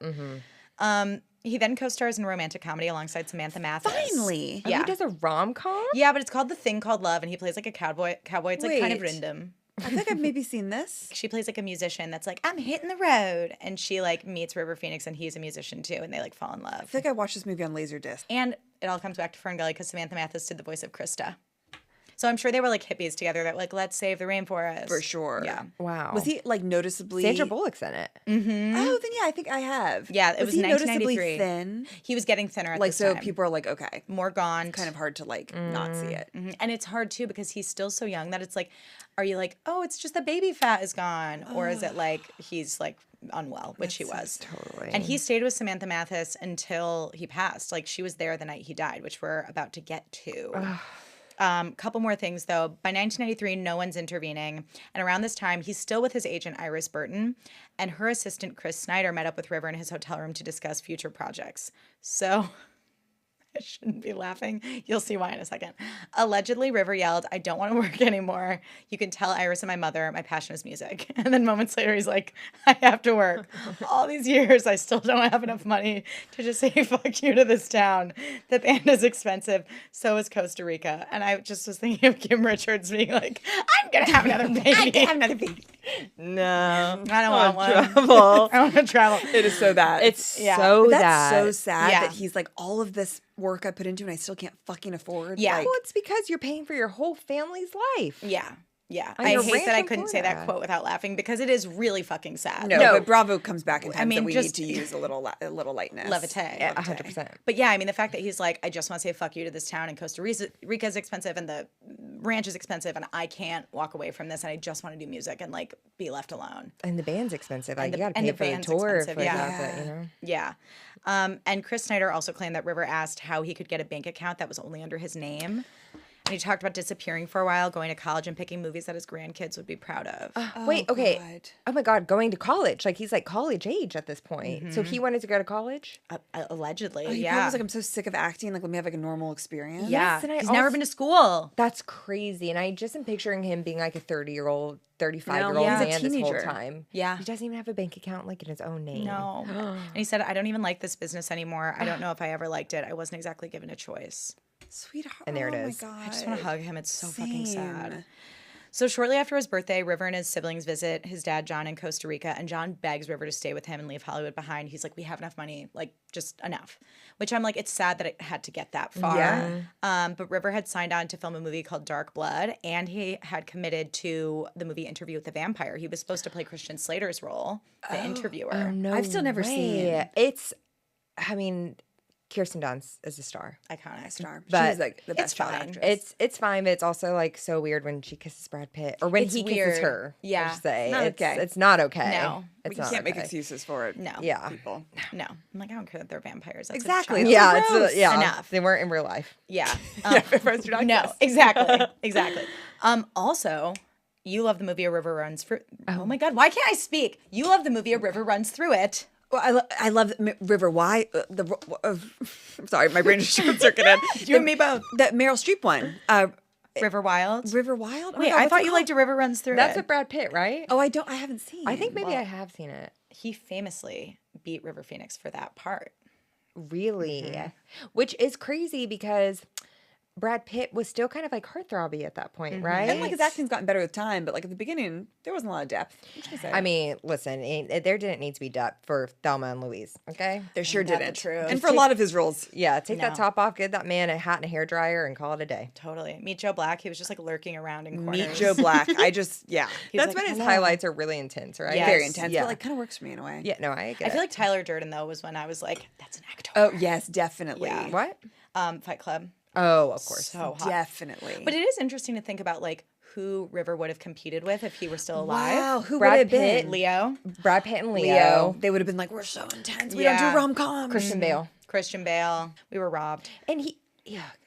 He then co-stars in a romantic comedy alongside Samantha Mathis. Finally. Oh, Yeah. he does a rom-com. Yeah, but it's called The Thing Called Love, and he plays like a cowboy. It's like kind of Wait. random. I think I've maybe seen this. She plays like a musician that's like, I'm hitting the road. And she like meets River Phoenix, and he's a musician too, and they like fall in I love. feel like I watched this movie on Laserdisc. And it all comes back to Ferngully because Samantha Mathis did the voice of Krista. So I'm sure they were like hippies together that like, let's save the rainforest. For sure. Yeah. Wow. Was he like noticeably? Sandra Bullock's in it. Oh, then yeah, I think I have. Yeah, it was he noticeably 1993. thin? He was getting thinner at Like this so, time. people are like, okay, More gaunt. kind of hard to like not see it. And it's hard too because he's still so young that it's like, are you like, oh, it's just the baby fat is gone? Or is it like he's like unwell, which he was. Totally. And he stayed with Samantha Mathis until he passed. Like she was there the night he died, which we're about to get to. Couple more things though. By 1993, no one's intervening. And around this time, he's still with his agent, Iris Burton, and her assistant, Chris Snyder, met up with River in his hotel room to discuss future projects. So I shouldn't be laughing. You'll see why in a second. Allegedly, River yelled, I don't want to work anymore. You can tell Iris and my mother my passion is music. And then moments later, he's like, I have to work. All these years, I still don't have enough money to just say fuck you to this town. The band is expensive. So is Costa Rica. And I just was thinking of Kim Richards being like, I'm going to have another baby. I have another baby. No. I don't want one. Travel. I want to travel. It is so that. It's so That's that. so sad Yeah. that he's like, all of this work I put into and I still can't fucking afford. Yeah. Like, Well, it's because you're paying for your whole family's life. Yeah. Yeah. On I your hate ranch that I in couldn't say that Florida. quote without laughing because it is really fucking sad. no, No. but Bravo comes back in times mean, that we just- need to use a little lightness. Levite. Yeah, 100%. But yeah, I mean, the fact that he's like, I just want to say fuck you to this town, and Costa Rica's expensive, and the ranch is expensive, and I can't walk away from this, and I just want to do music and like be left alone. And the band's expensive. Like, the- you got to and pay the for the band's tour. expensive, For yeah. that, you know? Yeah. And Chris Snyder also claimed that River asked how he could get a bank account that was only under his name. And he talked about disappearing for a while, going to college, and picking movies that his grandkids would be proud of. Wait, okay. God. Oh my God, going to college. Like, he's like college age at this point. So he wanted to go to college? Allegedly, Oh, he yeah. probably was like, I'm so sick of acting. Like, let me have like a normal experience. yeah. Yes, and I He's never also- been to school. That's crazy. And I just am picturing him being like a 30-year-old, 35-year-old No, he's a man this whole teenager. time. Yeah. He doesn't even have a bank account like in his own name. No. And he said, I don't even like this business anymore. I don't know if I ever liked it. I wasn't exactly given a choice. Sweetheart. And there it oh is. My God. I just want to hug him. It's so fucking sad. Same. So shortly after his birthday, River and his siblings visit his dad, John, in Costa Rica, and John begs River to stay with him and leave Hollywood behind. He's like, we have enough money, like just enough. Which I'm like, it's sad that it had to get that far. Yeah. But River had signed on to film a movie called Dark Blood, and he had committed to the movie Interview with the Vampire. He was supposed to play Christian Slater's role, the interviewer. Oh, no I've still never seen. way. It's, I mean, Kirsten Dunst is a star. Iconic. Star. But She's like the best child fine. actress. It's fine, but it's also like so weird when she kisses Brad Pitt or when It's he kisses weird. her. Yeah. I should say. Not it's, okay. It's not okay. No. It's You not can't make okay. excuses for it. No. Yeah. People. No. I'm like, I don't care that they're vampires. That's a Exactly. child. Yeah, gross. it's yeah. Enough. They weren't in real life. Yeah. Vampires do not No, exist. exactly. Exactly. Also, you love the movie A River Runs Through. Oh my God, why can't I speak? You love the movie A River Runs Through It. Well, I love River. Why? I'm sorry, my brain just short circuited. You and me both. The Meryl Streep one. River Wild. River Wild. Oh my Wait, God, I what's thought it you called? liked A River Runs Through That's It. with Brad Pitt, right? Oh, I haven't seen. I think maybe I have seen it. He famously beat River Phoenix for that part. Really? Which is crazy because Brad Pitt was still kind of like heartthrobby at that point, right? And like his acting's gotten better with time, but like at the beginning, there wasn't a lot of depth. I mean, listen, there didn't need to be depth for Thelma and Louise, okay? there sure That's didn't. true. And for a lot of his roles, Yeah, take that No. top off, get that man a hat and a hairdryer, and call it a day. Totally. Meet Joe Black. He was just like lurking around in corners. Meet Joe Black. I just He's That's like, when his "Hello." highlights are really intense, right? Yes. very intense, Yeah. but like kind of works for me in a way. Yeah, no, I get I feel it. like Tyler Durden though was when I was like, that's an actor. Oh yes, definitely. Yeah. What? Fight Club. Oh, of course. So hot. Definitely. But it is interesting to think about like who River would have competed with if he were still alive. wow, who Brad would it have Pitt, been? Leo, Brad Pitt and Leo. Leo. They would have been like, we're so intense. We Yeah. don't do rom coms. Christian Bale. Christian Bale. We were robbed. And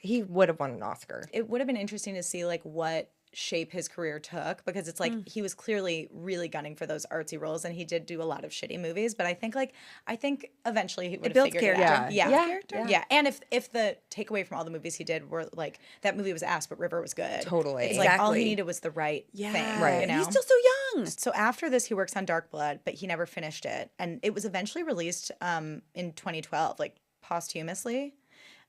he would have won an Oscar. It would have been interesting to see like what shape his career took because it's like he was clearly really gunning for those artsy roles and he did do a lot of shitty movies, but I think eventually he would have builds figured it character. out. Yeah. Yeah. Yeah. Yeah. And if the takeaway from all the movies he did were like that movie was ass but River was good. Totally. It's like all he Exactly. needed was the right Yeah. thing. Right. You know? He's still so young. So after this, he works on Dark Blood, but he never finished it, and it was eventually released in 2012, like posthumously.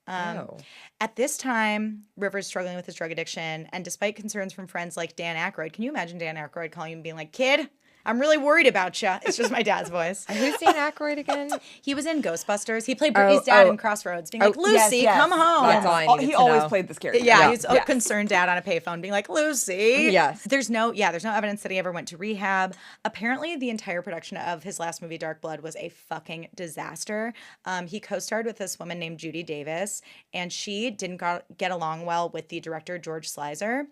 Oh. At this time, River's struggling with his drug addiction, and despite concerns from friends like Dan Aykroyd, can you imagine Dan Aykroyd calling him and being like, "Kid, I'm really worried about you." It's just my dad's voice. Who's Dan Aykroyd again? He was in Ghostbusters. He played Britney's dad in Crossroads, being like, "Lucy, yes. come home." That's all I needed He to always know. played this character. Yeah, he's Yeah. a concerned dad on a payphone being like, "Lucy." Yes. There's no evidence that he ever went to rehab. Apparently, the entire production of his last movie, Dark Blood, was a fucking disaster. He co-starred with this woman named Judy Davis, and she didn't get along well with the director, George Slizer.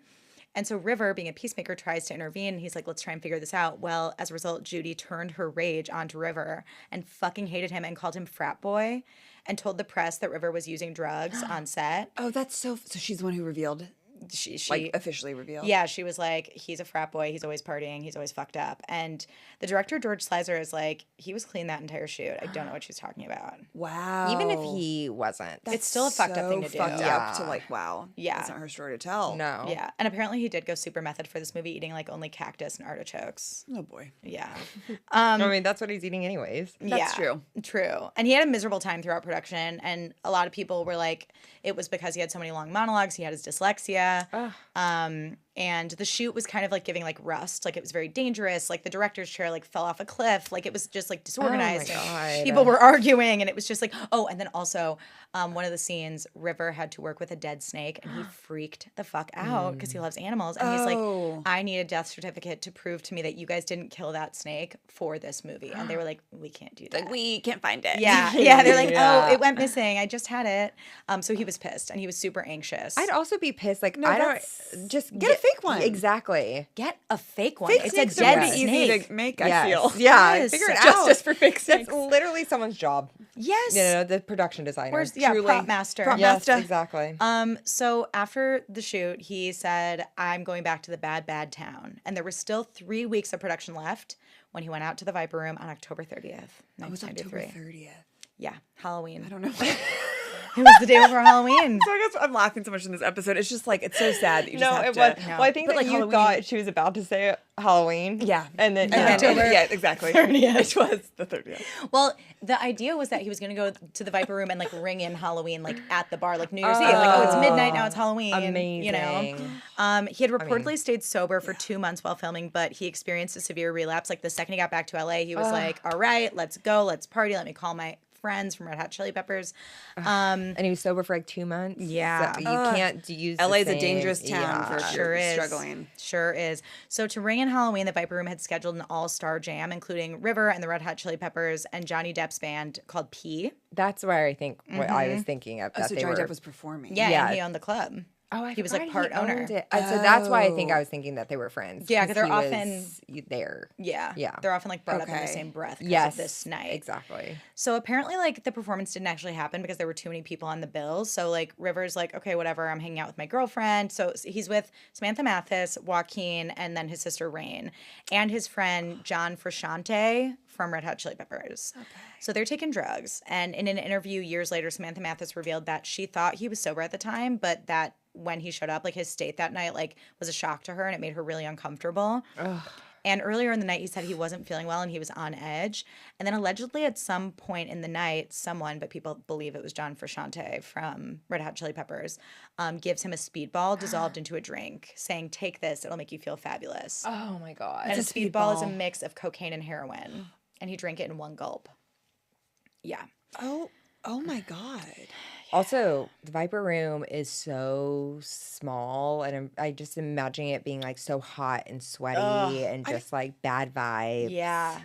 And so River, being a peacemaker, tries to intervene. He's like, let's try and figure this out. Well, as a result, Judy turned her rage onto River and fucking hated him and called him frat boy and told the press that River was using drugs on set. Oh, that's so she's the one who revealed, She like officially revealed. yeah, she was like, he's a frat boy. He's always partying. He's always fucked up. And the director, George Slizer, is like, he was clean that entire shoot. I don't know what she's talking about. Wow. Even if he wasn't. It's still a fucked up thing to do. Fucked Yeah. up to like, wow. Yeah. That's not her story to tell. No. Yeah. And apparently he did go super method for this movie, eating like only cactus and artichokes. Oh boy. Yeah. I mean, that's what he's eating anyways. That's true. True. And he had a miserable time throughout production. And a lot of people were like, it was because he had so many long monologues. He had his dyslexia. And the shoot was kind of like giving like rust, like it was very dangerous. Like the director's chair like fell off a cliff, like it was just like disorganized. Oh my and God. people were arguing, and it was just like, oh, and then also one of the scenes, River had to work with a dead snake, and he freaked the fuck out because he loves animals, and he's like, I need a death certificate to prove to me that you guys didn't kill that snake for this movie, and they were like, we can't do that. Like, we can't find it. Yeah, they're like, oh, it went missing. I just had it. So he was pissed, and he was super anxious. I'd also be pissed. Like, No, I that's- don't just get a fake one. Exactly. Get a fake one. Fake It's a snakes are dead pretty snake. easy to make, I Yes. feel. Yeah. Yes. Figure it out. Justice for fake snakes. That's literally someone's job. Yes. You know, the production designer. Where's prop master? Prop Yes, master. exactly. So after the shoot, he said, I'm going back to the bad town. And there was still 3 weeks of production left when he went out to the Viper Room on October 30th, It was October 1993. 30th. Yeah, Halloween. I don't know. It was the day before Halloween. So I guess I'm laughing so much in this episode. It's just like, it's so sad that you just No, have it to. was. No. Well, I think But, that like, you Halloween- thought she was about to say Halloween. Yeah. And then Yeah, exactly. 30th. It was the 30th. Well, the idea was that he was going to go to the Viper Room and like ring in Halloween like at the bar, like New Year's Eve. Like, oh, it's midnight now, it's Halloween. You know, Amazing. he had reportedly stayed sober for 2 months while filming, but he experienced a severe relapse. Like the second he got back to LA, he was like, "All right, let's go, let's party. Let me call my friends from Red Hot Chili Peppers." And he was sober for like 2 months. Yeah. So you can't use the LA is a same- dangerous town for yeah. Sure is. struggling. Sure is. So to ring in Halloween, the Viper Room had scheduled an all-star jam, including River and the Red Hot Chili Peppers and Johnny Depp's band called P. That's where I think what I was thinking of. That So they Johnny were. Depp was performing. Yeah, Yeah. and he owned the club. Oh, I He was, like, forgot part he owned owner. it. So that's why I think I was thinking that they were friends. Yeah, 'cause they're he often- was there. Yeah. Yeah. They're often like brought up in the Okay. same breath because Yes. of this night. Exactly. So apparently like the performance didn't actually happen because there were too many people on the bill. So like River's like, okay, whatever, I'm hanging out with my girlfriend. So he's with Samantha Mathis, Joaquin, and then his sister Rain, and his friend John Frusciante from Red Hot Chili Peppers. Okay. So they're taking drugs. And in an interview years later, Samantha Mathis revealed that she thought he was sober at the time, but that when he showed up, like his state that night, like was a shock to her and it made her really uncomfortable. And earlier in the night, he said he wasn't feeling well and he was on edge. And then allegedly at some point in the night, someone, but people believe it was John Frusciante from Red Hot Chili Peppers, gives him a speedball dissolved into a drink, saying, "Take this, it'll make you feel fabulous." Oh my god. And a It's a speedball is a speedball. mix of cocaine and heroin. And he drank it in one gulp. Yeah. Oh my God. Also, the Viper Room is so small, and I just imagine it being like so hot and sweaty and just like bad vibes. Yeah.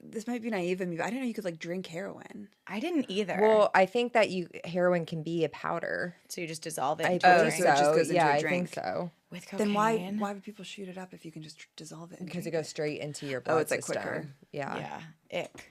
This might be naive of me, but I didn't know you could like drink heroin. I didn't either. Well, I think that heroin can be a powder. So you just dissolve it I into a think drink so it just goes into yeah, a I drink. think so. with cocaine. Then why would people shoot it up if you can just dissolve it? And Because it drink goes straight into your blood it's, like, system. quicker. Yeah, Yeah. Ick.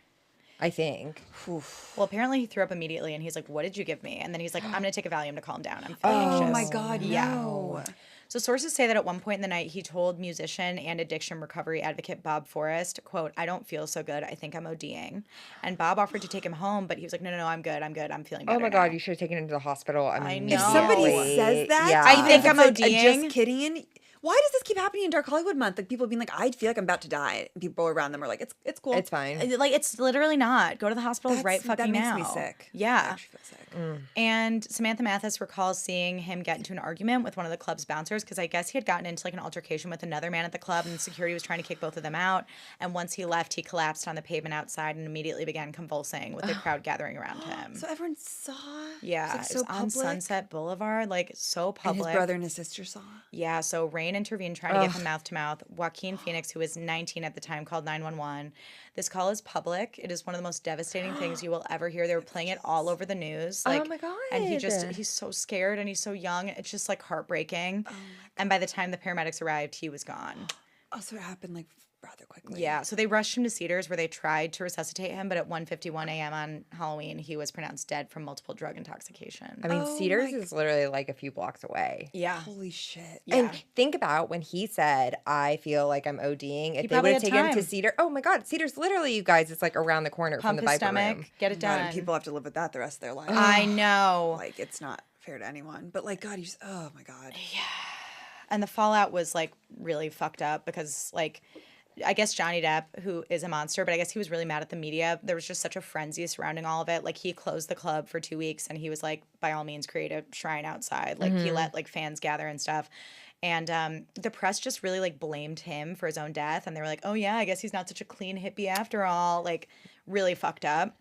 I think. Well, apparently he threw up immediately, and he's like, "What did you give me?" And then he's like, "I'm gonna take a Valium to calm down. I'm feeling anxious." Oh my God, Yeah. no. So sources say that at one point in the night, he told musician and addiction recovery advocate Bob Forrest, quote, "I don't feel so good. I think I'm ODing." And Bob offered to take him home, but he was like, no, I'm good. I'm feeling better Oh my god, now." you should have taken him to the hospital. I immediately. know. If somebody No. says that, yeah. I think even I'm if it's, like, ODing. just kidding. Why does this keep happening in Dark Hollywood Month? Like people being like, I feel like I'm about to die, and people around them are like, it's cool. It's fine. Like, it's literally not. Go to the hospital right that fucking makes now. me sick. I Yeah. actually feel sick. And Samantha Mathis recalls seeing him get into an argument with one of the club's bouncers because I guess he had gotten into like an altercation with another man at the club, and security was trying to kick both of them out. And once he left, he collapsed on the pavement outside and immediately began convulsing with the crowd gathering around him. So everyone saw. Yeah, it was, like, it was on Sunset Boulevard, like so And public. his brother and his sister saw. Yeah, so Rain intervened trying to get him mouth to mouth. Joaquin Phoenix, who was 19 at the time, called 911. This call is public. It is one of the most devastating things you will ever hear. They were playing it all over the news. Like, Oh my god. and he's so scared and he's so young. It's just like heartbreaking. And by the time the paramedics arrived, he was gone. Oh, so it happened like rather quickly. Yeah, so they rushed him to Cedars where they tried to resuscitate him, but at 1:51 a.m. on Halloween, he was pronounced dead from multiple drug intoxication. I mean, Oh Cedars my is literally like a few blocks away. Yeah. Holy shit. Yeah. And think about when he said, "I feel like I'm ODing." If they probably would have had taken him to time. Cedar, oh my God, Cedars literally, you guys, it's like around the corner Pump from the his Viper stomach, Room. get it God, done. and people have to live with that the rest of their life. I know. Like it's not fair to anyone. But like God, you just oh my God. And the fallout was like really fucked up because like I guess Johnny Depp, who is a monster, but I guess he was really mad at the media. There was just such a frenzy surrounding all of it. Like he closed the club for 2 weeks and he was like, by all means, create a shrine outside. Like he let like fans gather and stuff. And the press just really like blamed him for his own death. And they were like, oh yeah, I guess he's not such a clean hippie after all. Like really fucked up.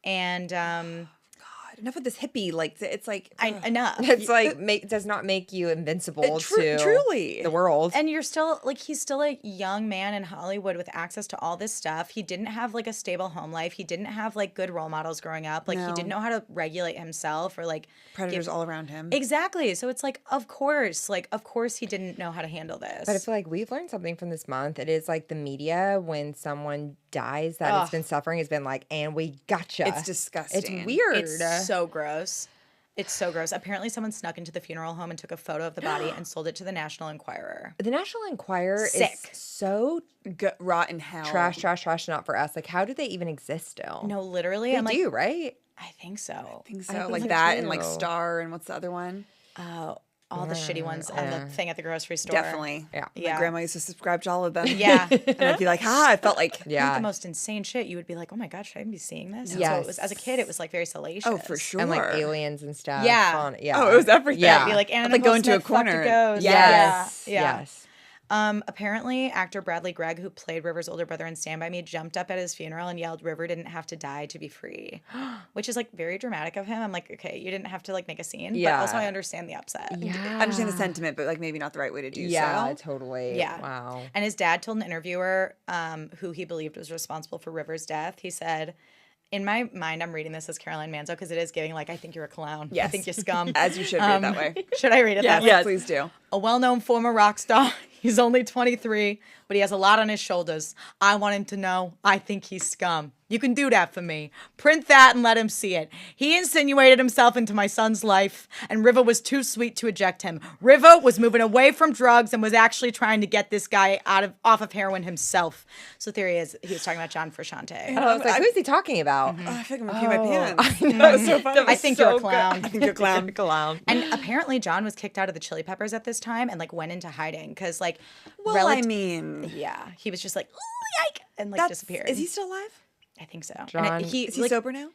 And God, enough of this hippie. Like it's like enough. It's like does not make you invincible to truly the world. And you're still like, he's still a young man in Hollywood with access to all this stuff. He didn't have like a stable home life. He didn't have like good role models growing up. Like he didn't know how to regulate himself or like predators all around him. Exactly. So it's like, of course he didn't know how to handle this. But I feel like we've learned something from this month. It is like the media, when someone dies that has been suffering, has been like, and we gotcha. It's disgusting. It's weird. It's so gross. It's so gross. Apparently someone snuck into the funeral home and took a photo of the body and sold it to the National Enquirer. The National Enquirer Sick. is so rotten hell. trash, not for us. Like, how do they even exist still? No, literally. They I'm do, like, right? I think so. I think so. I think Like so that too. and like Star and what's the other one? All the shitty ones on the thing at the grocery store. Definitely. Yeah. My grandma used to subscribe to all of them. Yeah. And I'd be like, I felt like Yeah. The most insane shit. You would be like, oh my God, should I be seeing this? And Yes. So it was, as a kid, it was like very salacious. oh, for sure. And like aliens and stuff. Yeah. Yeah. Oh, it was everything. Yeah. Be like, Anna I'd, like, Nicole go into a Smith fucked corner. ghost. Yes. Yeah. Yes. Apparently, actor Bradley Gregg, who played River's older brother in Stand By Me, jumped up at his funeral and yelled, River didn't have to die to be free, which is like very dramatic of him. I'm like, okay, you didn't have to like make a scene, but Yeah. also I understand the upset. I understand the sentiment, but like maybe not the right way to do Yeah, so. totally. Yeah. Wow. And his dad told an interviewer who he believed was responsible for River's death, he said, in my mind, I'm reading this as Caroline Manzo because it is giving like, I think you're a clown. I Yes. think you're scum. As you should read that way. Should I read it that way? Yes, please do. A well-known former rock star. He's only 23, but he has a lot on his shoulders. I want him to know I think he's scum. You can do that for me. Print that and let him see it. He insinuated himself into my son's life, and River was too sweet to eject him. River was moving away from drugs and was actually trying to get this guy off of heroin himself. So theory is he was talking about John Frusciante. And I was like, who is he talking about? I feel like I'm gonna pee my pants. I know. It's so funny. I think you're a clown. I think you're a clown. Clown. And apparently John was kicked out of the Chili Peppers at this time and like went into hiding because like Well, I mean, yeah, he was just like, ooh, yike, and like disappeared. Is he still alive? I think so. John- And Is he like, sober now?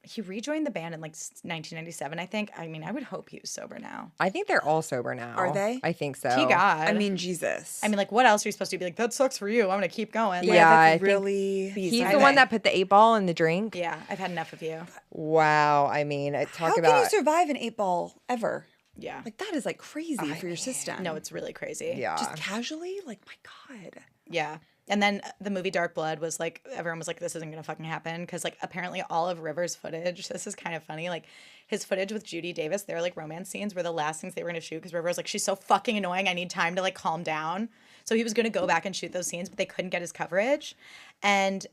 he rejoined the band in like 1997, I think. I mean, I would hope he was sober now. I think they're all sober now. Are they? I think so. He God. I mean, Jesus. I mean, like, what else are you supposed to be like? That sucks for you. I'm gonna keep going. Like, Yeah, That's I think really. He's the one that put the 8-ball in the drink. yeah. I've had enough of you. Wow. I mean, How talk can about you survive an 8-ball ever? Yeah. Like that is like crazy for your system. No, it's really crazy. yeah. just casually. Like my God. Yeah. And then the movie Dark Blood was like, everyone was like, this isn't going to fucking happen. Because, like, apparently all of River's footage, this is kind of funny. Like, his footage with Judy Davis, their, like, romance scenes were the last things they were going to shoot. Because River was like, she's so fucking annoying. I need time to, like, calm down. So he was going to go back and shoot those scenes, but they couldn't get his coverage. And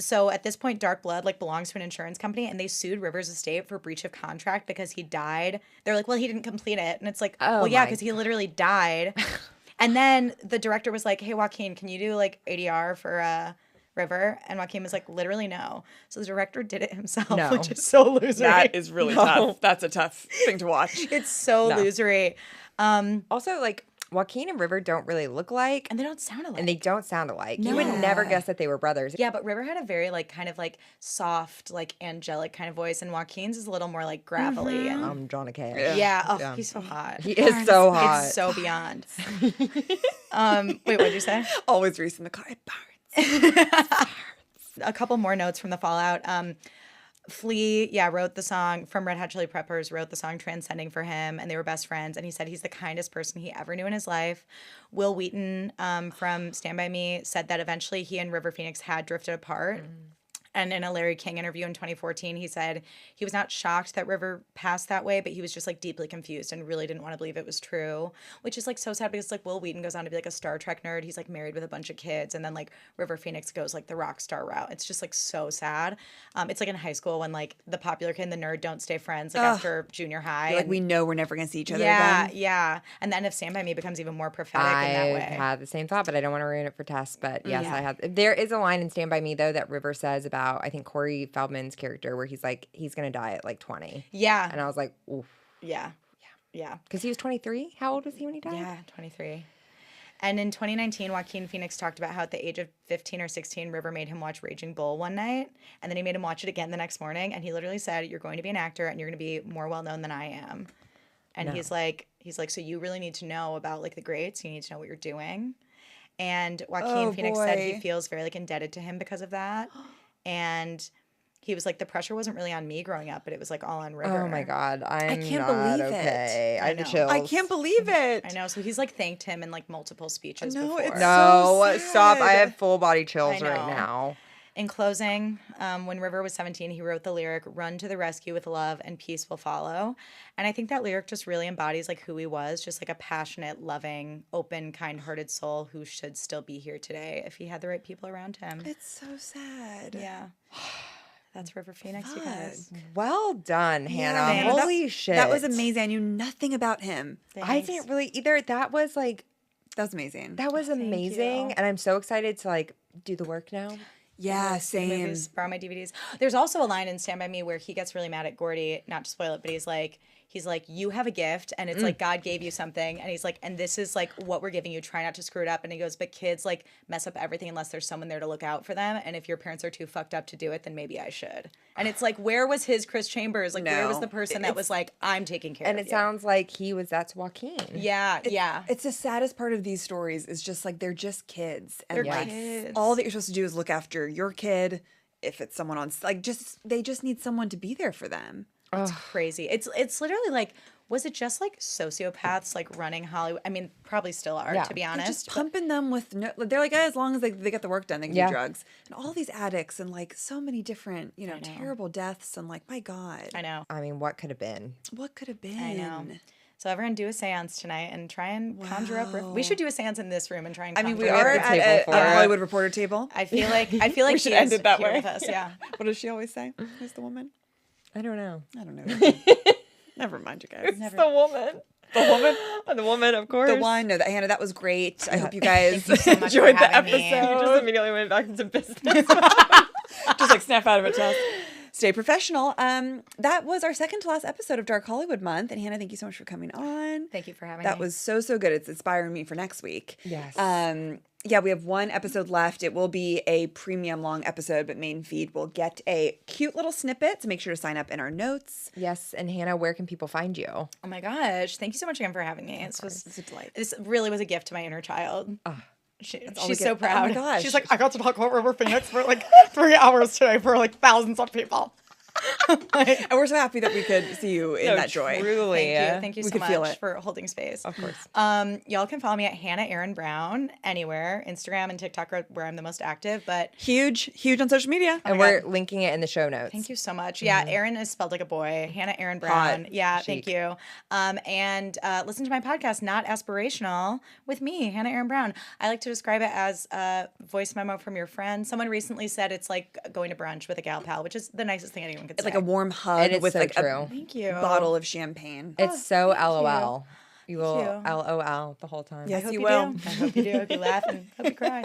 so at this point, Dark Blood, like, belongs to an insurance company. And they sued River's estate for breach of contract because he died. They're like, well, he didn't complete it. And it's like, well, yeah, my because he literally died. And then the director was like, hey, Joaquin, can you do like ADR for River? And Joaquin was like, literally no. So the director did it himself, No. which is so losery. That is really tough. That's a tough thing to watch. It's so losery. Also, like, Joaquin and River don't really look alike, And they don't sound alike. and they don't sound alike. You would never guess that they were brothers. Yeah, but River had a very like kind of like soft, like angelic kind of voice, and Joaquin's is a little more like gravelly. And John Cash. yeah, oh, he's so hot. He is so hot. It's so beyond. Wait, what'd you say? Always Reese in the car. It burns. A couple more notes from the fallout. Flea, wrote the song from Red Hot Chili Peppers, wrote the song Transcending for him, and they were best friends. And he said he's the kindest person he ever knew in his life. Will Wheaton from Stand By Me said that eventually he and River Phoenix had drifted apart. And in a Larry King interview in 2014, he said he was not shocked that River passed that way, but he was just like deeply confused and really didn't want to believe it was true, which is like so sad because like Will Wheaton goes on to be like a Star Trek nerd. He's like married with a bunch of kids. And then like River Phoenix goes like the rock star route. It's just like so sad. It's like in high school when like the popular kid and the nerd don't stay friends like after junior high. Like and, we know we're never gonna see each other yeah, again. yeah. And then if Stand By Me becomes even more prophetic in that I way. had the same thought, but I don't want to ruin it for Tess. But yes, I have. There is a line in Stand By Me, though, that River says about, I think, Corey Feldman's character, where he's like, he's going to die at like 20. Yeah. And I was like, oof. Yeah. Yeah. Because he was 23. How old was he when he died? Yeah, 23. And in 2019, Joaquin Phoenix talked about how at the age of 15 or 16, River made him watch Raging Bull one night, and then he made him watch it again the next morning, and he literally said, you're going to be an actor, and you're going to be more well-known than I am. And he's like, He's like, so you really need to know about like the greats. You need to know what you're doing. And Joaquin Oh, Phoenix said he boy. feels very like indebted to him because of that. And he was like, the pressure wasn't really on me growing up, but it was like all on River. Oh my God, I'm can't not believe it. okay. I have the know. chills. I can't believe it. I know. So he's like thanked him in like multiple speeches No, before. it's No, So stop. I sad. have full body chills I right know. now. In closing, when River was 17, he wrote the lyric, "Run to the rescue with love and peace will follow." And I think that lyric just really embodies like who he was, just like a passionate, loving, open, kind-hearted soul who should still be here today if he had the right people around him. It's so sad. Yeah. That's River Phoenix, you guys. Well done, Hannah. Hannah, Holy shit. That was amazing. I knew nothing about him. I didn't really either. That was like, That was amazing. that was amazing. you. And I'm so excited to like do the work now. Yeah, same. Movies, borrow my DVDs. There's also a line in Stand By Me where he gets really mad at Gordy, not to spoil it, but he's like, you have a gift, and it's like God gave you something, and he's like, and this is like what we're giving you. Try not to screw it up. And he goes, but kids like mess up everything unless there's someone there to look out for them. And if your parents are too fucked up to do it, then maybe I should. And it's like, where was his Chris Chambers? Like, where was No. the person that was like, I'm taking care And of it you? sounds like that's Joaquin. Yeah, yeah. It's the saddest part of these stories is just like they're just kids. And They're like kids. all that you're supposed to do is look after your kid. If it's someone on like they just need someone to be there for them. It's crazy. It's literally like, was it just like sociopaths like running Hollywood? I mean, probably still are, Yeah. to be They're honest. just pumping them with no. They're like, as long as they get the work done, they can Yeah. do drugs. And all these addicts and like so many different, terrible deaths. And like, my God, I know. I mean, what could have been? what could have been? I know. So everyone do a seance tonight and try and conjure up. We should do a seance in this room and try and I conjure mean, we up. are have a at table a for it. Hollywood Reporter table. I feel like We he should is end it that here way. with us. Yeah. What does she always say? Who's the woman? I don't know. I don't know. Never mind, you guys. The woman. The woman. The woman, of course. The one. No, Hannah, that was great. I hope you guys Thank you so much for enjoyed the having me. episode. Just immediately went back into business. Just like snap out of it, Tess. Stay professional. That was our second to last episode of Dark Hollywood Month. And Hannah, thank you so much for coming on. Thank you for having That me. was so good. It's inspiring me for next week. Yes. Yeah, we have one episode left. It will be a premium long episode, but main feed will get a cute little snippet. So make sure to sign up in our notes. Yes. And Hannah, where can people find you? Oh my gosh. Thank you so much again for having me. It's a delight. This really was a gift to my inner child. all She's we so get. proud. Oh my gosh. She's like, I got to talk about River Phoenix for like 3 hours today for like thousands of people. And we're so happy that we could see you in that joy. Truly. Thank you We so could feel much it. for holding space. Of course. Y'all can follow me at Hannah Aaron Brown anywhere. Instagram and TikTok are where I'm the most active. But Huge on social media. And we're linking it in the show notes. thank you so much. Yeah, Aaron is spelled like a boy. Hannah Aaron Brown. Hot. Yeah, Chic. thank you. And listen to my podcast, Not Aspirational, with me, Hannah Aaron Brown. I like to describe it as a voice memo from your friend. Someone recently said it's like going to brunch with a gal pal, which is the nicest thing anyone could It's say. like a warm hug And it's with so like true. Thank you. a bottle of champagne. It's so thank you. LOL. You will you. LOL the whole time. Yes, I hope you you will. do. I hope you do. I hope you laugh and hope you cry.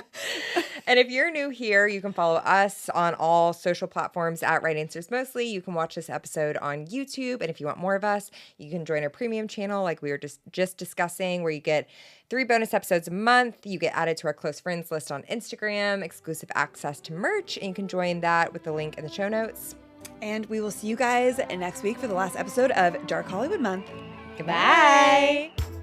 And if you're new here, you can follow us on all social platforms at Right Answers Mostly. You can watch this episode on YouTube. And if you want more of us, you can join our premium channel like we were just discussing, where you get 3 bonus episodes a month. You get added to our close friends list on Instagram, exclusive access to merch, and you can join that with the link in the show notes. And we will see you guys next week for the last episode of Dark Hollywood Month. Goodbye. Bye.